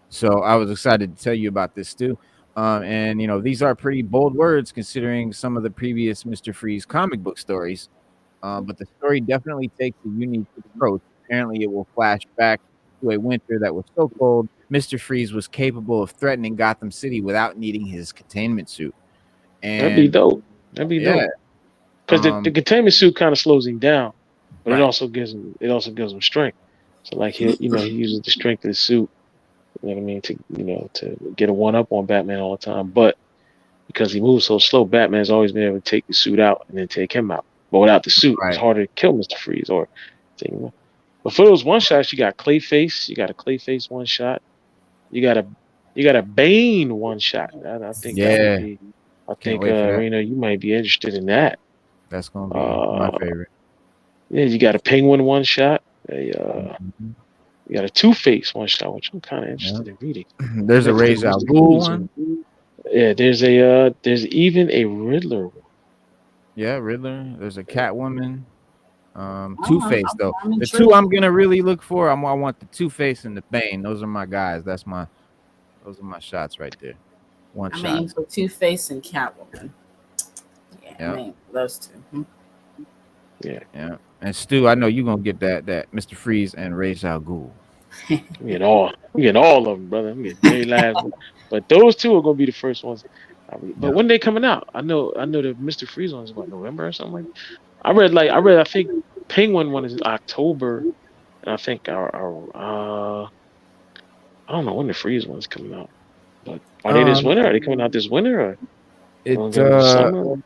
So I was excited to tell you about this, Stu. And these are pretty bold words considering some of the previous Mr. Freeze comic book stories. But the story definitely takes a unique approach. Apparently, it will flash back to a winter that was so cold, Mr. Freeze was capable of threatening Gotham City without needing his containment suit. And that'd be dope. Dope. Because the containment suit kind of slows him down, but it also gives him strength. So like he uses the strength of the suit, you know what I mean, to get a one up on Batman all the time. But because he moves so slow, Batman's always been able to take the suit out and then take him out. But without the suit, it's harder to kill Mr. Freeze or take him out. But for those one shots, you got Clayface. You got a Clayface one shot. You got a Bane one shot. I think that would be. I think Reno, you might be interested in that. That's gonna be my favorite. Yeah, you got a Penguin one shot. You got a Two-Face one shot, which I'm kind of interested in reading. There's a Ra's al Ghul one. Yeah, there's even a Riddler one. Yeah, Riddler. There's a Catwoman. Two-Face though. The two I'm gonna really look for. I want the Two-Face and the Bane. Those are my guys. Those are my shots right there. I'm aiming for Two-Face and Catwoman. Yeah, I mean, those two. Yeah. And Stu, I know you're gonna get that Mr. Freeze and Ra's al Ghul. I'm getting all of them, brother. I'm getting very last one. But those two are gonna be the first ones. But when they coming out? I know the Mr. Freeze one is what, November or something like that. I read I think Penguin one is in October, and I think I don't know when the Freeze one's coming out. But are they this winter? Are they coming out this winter or summer?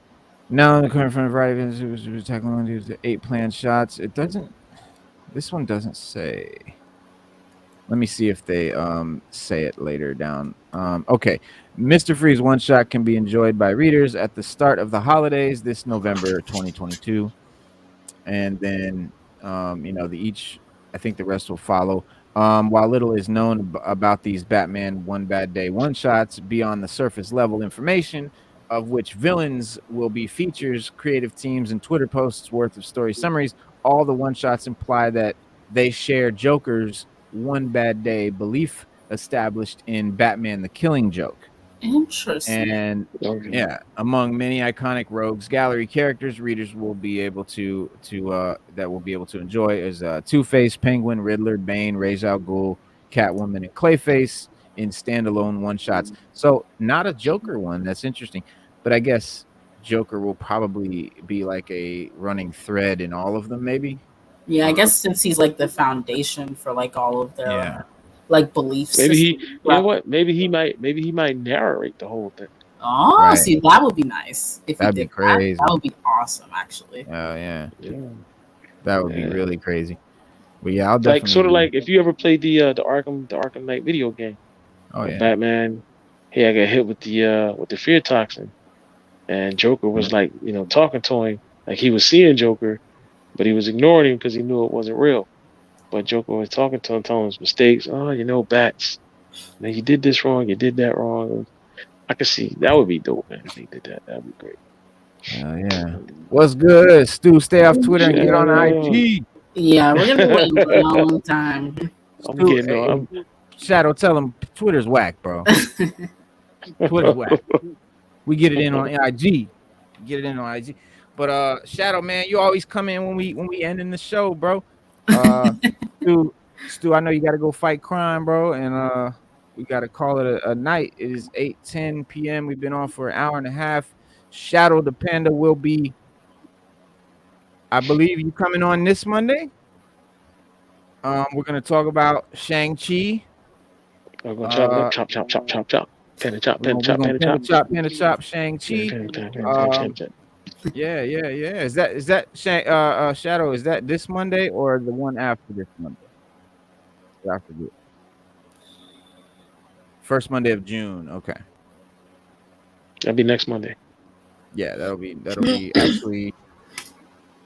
No, the current from a variety of it was tackling the 8 planned shots. It doesn't. This one doesn't say. Let me see if they say it later down. Okay, Mr. Freeze one shot can be enjoyed by readers at the start of the holidays this November 2022, and then I think the rest will follow. While little is known about these Batman One Bad Day one shots beyond the surface level information, of which villains will be features, creative teams, and Twitter posts worth of story summaries, all the one shots imply that they share Joker's One Bad Day belief established in Batman the Killing Joke. Interesting. And among many iconic Rogues Gallery characters, readers will be able to enjoy is Two-Face, Penguin, Riddler, Bane, Ra's al Ghul, Catwoman, and Clayface in standalone one shots. So not a Joker one. That's interesting, but I guess Joker will probably be like a running thread in all of them, maybe. Yeah, I guess since he's like the foundation for like all of their like beliefs. Maybe Maybe he might narrate the whole thing. Oh, see, that would be nice. If that'd he did be crazy. That would be awesome, actually. Oh yeah. That would be really crazy. But yeah, I'll definitely sort of like if you ever played the Arkham Knight video game. Oh yeah. Batman, I got hit with the fear toxin, and Joker was like, talking to him like he was seeing Joker, but he was ignoring him because he knew it wasn't real. But Joker was talking to him, telling him his mistakes. Oh, bats. You did this wrong. You did that wrong. I could see that would be dope, man. If he did that, that'd be great. Yeah. What's good, Stu? Stay off Twitter and get on IG. Yeah, we're gonna be waiting for a long time. I'm getting on. Shadow, tell him Twitter's whack, bro. Twitter's whack. We get it in on IG. Get it in on IG. But Shadow, man, you always come in when we ending the show, bro. Stu, I know you got to go fight crime, bro, and we got to call it a night. It is 8:10 p.m. We've been on for an hour and a half. Shadow the Panda will be, I believe, you coming on this Monday. We're gonna talk about Shang-Chi. I'm gonna chop. Panda chop. Shang-Chi. Yeah. Is that Shadow? Is that this Monday or the one after this Monday? I forget. First Monday of June. Okay. That'll be next Monday. Yeah, that'll be actually.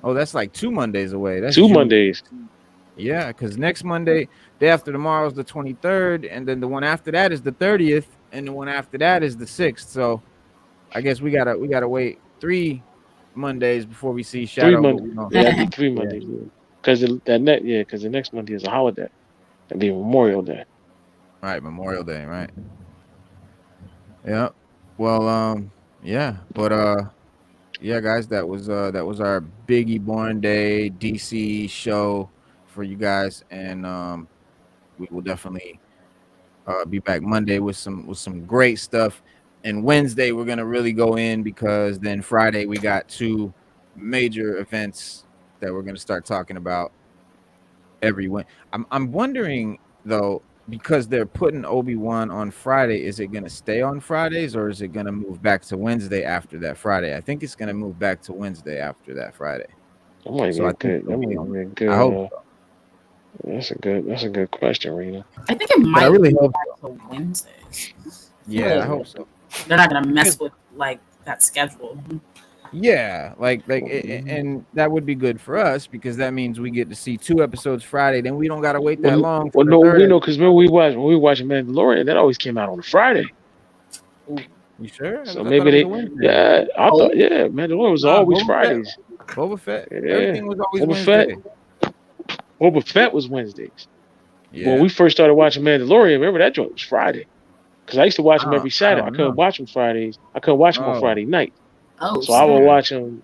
Oh, that's like 2 Mondays away. That's 2 June. Mondays. Yeah, because next Monday, day after tomorrow is the 23rd, and then the one after that is the 30th, and the one after that is the 6th. So, I guess we gotta wait 3 Mondays before we see Shadow. 3 Mondays. Yeah, 3 Mondays. Because the next Monday is a holiday. That'd be Memorial Day. Right, Memorial Day. Right. Yeah. Well, yeah, but yeah, guys, that was our Biggie Born Day DC show for you guys, and we will definitely be back Monday with some great stuff, and Wednesday we're gonna really go in, because then Friday we got 2 major events that we're gonna start talking about every week. I'm wondering though, because they're putting Obi-Wan on Friday, is it going to stay on Fridays, or is it going to move back to Wednesday after that Friday? I think it's going to move back to Wednesday after that Friday. That might be good. I hope so. That's a good question, Rena. I think it might. I really hope back to Wednesdays. Yeah, I hope so. They're not gonna mess with like that schedule. Yeah, and that would be good for us, because that means we get to see 2 episodes Friday. Then we don't gotta wait that long. Well, no, we know, because remember when we watched Mandalorian, that always came out on a Friday. You sure? So maybe I thought Mandalorian was always Fridays. Boba Fett, yeah. Everything was always Wednesday. Boba Fett was Wednesdays. Yeah. When we first started watching Mandalorian, remember that joint was Friday, because I used to watch them every Saturday. I couldn't watch them Fridays. I couldn't watch them on Friday night. Oh, so I would watch them.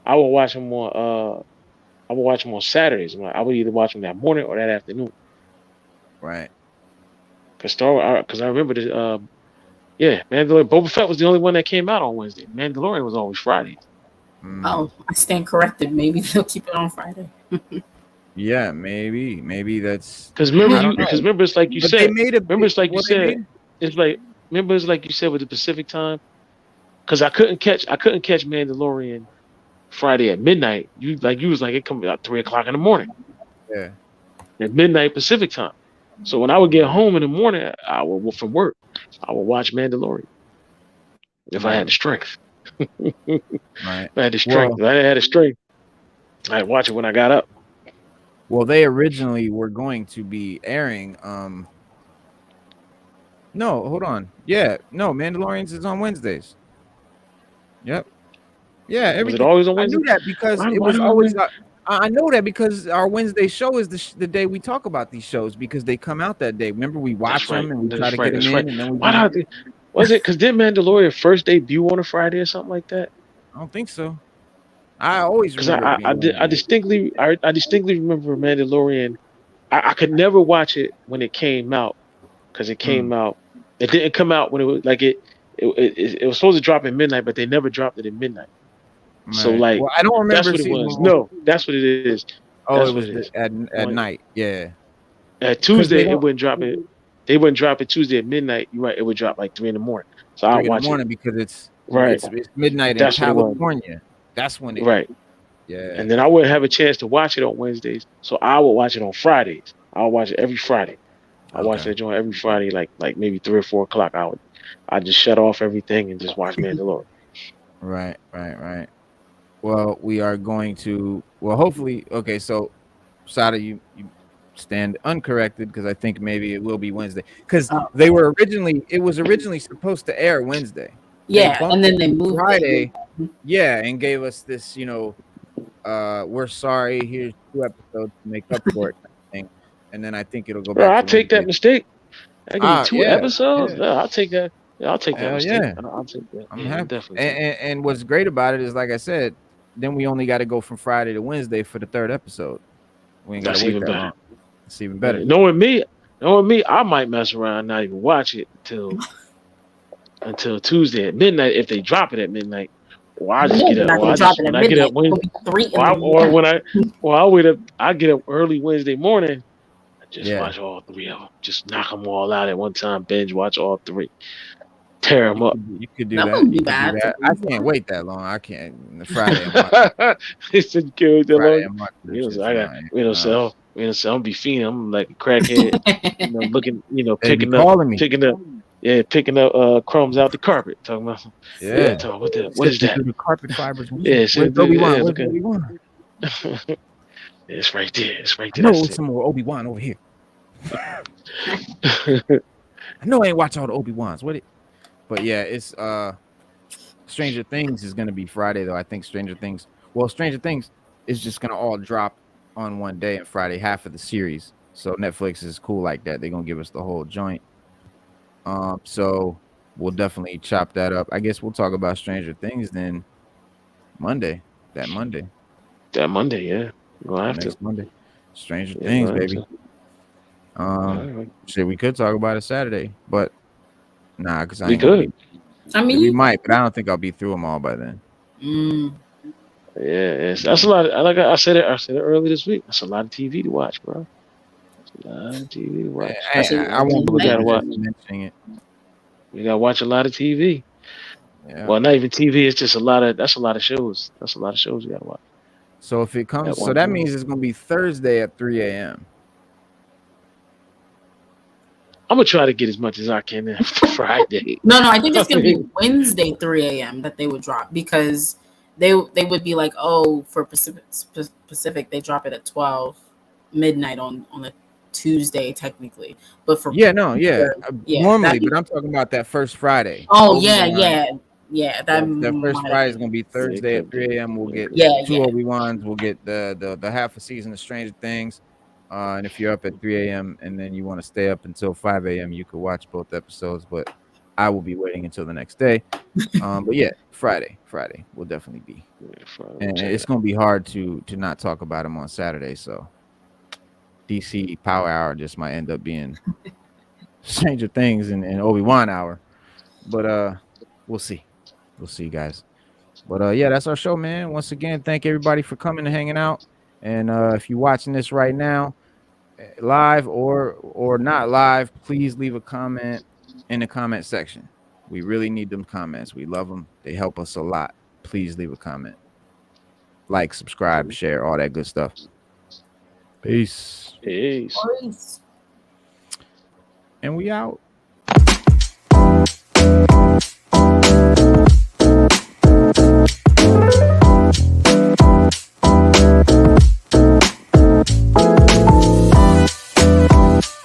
I would watch them on Saturdays. I would either watch them that morning or that afternoon. Right. Because I remember this. Mandalorian. Boba Fett was the only one that came out on Wednesday. Mandalorian was always Friday. Oh, I stand corrected. Maybe they'll keep it on Friday. Yeah, maybe that's because remember it's like you but said. Remember it's like you said. It's like you said with the Pacific time. Because I couldn't catch Mandalorian Friday at midnight. You was like it coming out 3:00 in the morning. Yeah. At midnight Pacific time. So when I would get home in the morning, from work, I would watch Mandalorian. If I had the strength. Right. I had the strength. If I didn't have the strength, I'd watch it when I got up. Well, they originally were going to be airing. No, hold on. Yeah, no, Mandalorians is on Wednesdays. Yep. Yeah, everything. Was it always on Wednesday? I knew that because it was always. I know that because our Wednesday show is the day we talk about these shows, because they come out that day. Remember, we watch them and we try to get them in, and then we. Why not? Was it because did Mandalorian first debut on a Friday or something like that? I don't think so. I always remember. I distinctly remember Mandalorian. I could never watch it when it came out, because it came out. It didn't come out when it was like it was supposed to drop at midnight, but they never dropped it at midnight. Right. So I don't remember. That's what it was. No, that's what it is. Oh, that's it was what it is. At night. Yeah. At Tuesday, it wouldn't drop it. They wouldn't drop it Tuesday at midnight. You're right. It would drop like 3 in the morning. So I watch it because it's right. It's midnight in California. That's when it. Right. Yeah. And then I wouldn't have a chance to watch it on Wednesdays, so I would watch it on Fridays. I'll watch it every Friday. I watch that joint every Friday, like maybe 3 or 4 o'clock. I just shut off everything and just watch Mandalorian. Right. Well, we are going to. Well, hopefully. Okay, so Sada, you stand uncorrected, because I think maybe it will be Wednesday, because it was originally supposed to air Wednesday. Yeah, bumped and then it they to moved Friday. it. Yeah, and gave us this, we're sorry. Here's 2 episodes to make up for it, kind of thing. And then I think it'll go Bro, back I to take that Wednesday. mistake. I give you 2 Yeah, episodes. yeah. No, I'll take that. Yeah, I'll take that Hell mistake. yeah. I'll take that. I'm Yeah, I'll happy. definitely take that. And what's great about it is, like I said, then we only got to go from Friday to Wednesday for the 3rd episode. We ain't got to That's wait even that better. long. It's even better. Knowing me, I might mess around and not even watch it until Tuesday at midnight if they drop it at midnight. Or I just get They're up. not Or going I to drop just it when at I get midnight. up Wednesday, It's going to be 3 in the or morning. when I wait up, I get up early Wednesday morning. I just watch all 3 of them. Just knock them all out at one time. Binge watch all 3. Tear them up. You could do That that. wouldn't be You could do bad. that. I can't wait that long. I can't. The Friday I'm watching. He said, "Kill that Friday long." I'm watching them You know, so shits I got, now. I'm gonna be fiending. I'm like a crackhead. Looking, They be picking up, calling me. picking up crumbs out the carpet. Talking about, Yeah. what is Sifting that? through the carpet fibers. Yeah, Where's Obi-Wan? Where's looking. Obi-Wan? It's right there. It's right I there. know That's some more Obi-Wan over here. it. I know I ain't watch all the Obi-Wans. What it? But yeah, it's Stranger Things is gonna be Friday though. I think Stranger Things is just gonna all drop on one day and Friday, half of the series. So Netflix is cool like that. They're gonna give us the whole joint. So we'll definitely chop that up. I guess we'll talk about Stranger Things then Monday. That Monday. That Monday, yeah. We'll have Next to. Monday. Stranger Yeah, Things, we'll have baby. to. All right. Shit, we could talk about it Saturday, but nah, because I We ain't gonna could. be. I mean, We might, but I don't think I'll be through them all by then. Yeah, that's a lot. Like I said it earlier this week. That's a lot of TV to watch, bro. That's a lot of TV to watch. I won't We gotta believe watch. mentioning it. We gotta watch a lot of TV. Yeah. Well, not even TV. It's just that's a lot of shows. That's a lot of shows we gotta watch. So if it comes, so that means it's gonna be Thursday at 3 a.m. I'm gonna try to get as much as I can in Friday. No, I think it's gonna be Wednesday 3 a.m. that they would drop because they would be like, oh, for Pacific they drop it at 12 midnight on a Tuesday technically, but for normally, but I'm talking about that first Friday. Oh yeah. That first Friday is gonna be Thursday at 3 a.m. We'll get 2 Obi-Wans. We'll get the half a season of Stranger Things. And if you're up at 3 a.m. and then you want to stay up until 5 a.m., you could watch both episodes. But I will be waiting until the next day. But yeah, Friday will definitely be. And it's gonna be hard to not talk about them on Saturday. So DC Power Hour just might end up being Stranger Things and Obi-Wan Hour. But we'll see. We'll see, guys. But yeah, that's our show, man. Once again, thank everybody for coming and hanging out. And if you're watching this right now, live or not live, please leave a comment in the comment section. We really need them comments. We love them. They help us a lot. Please leave a comment. Like, subscribe, share, all that good stuff. Peace. Peace. Peace. And we out.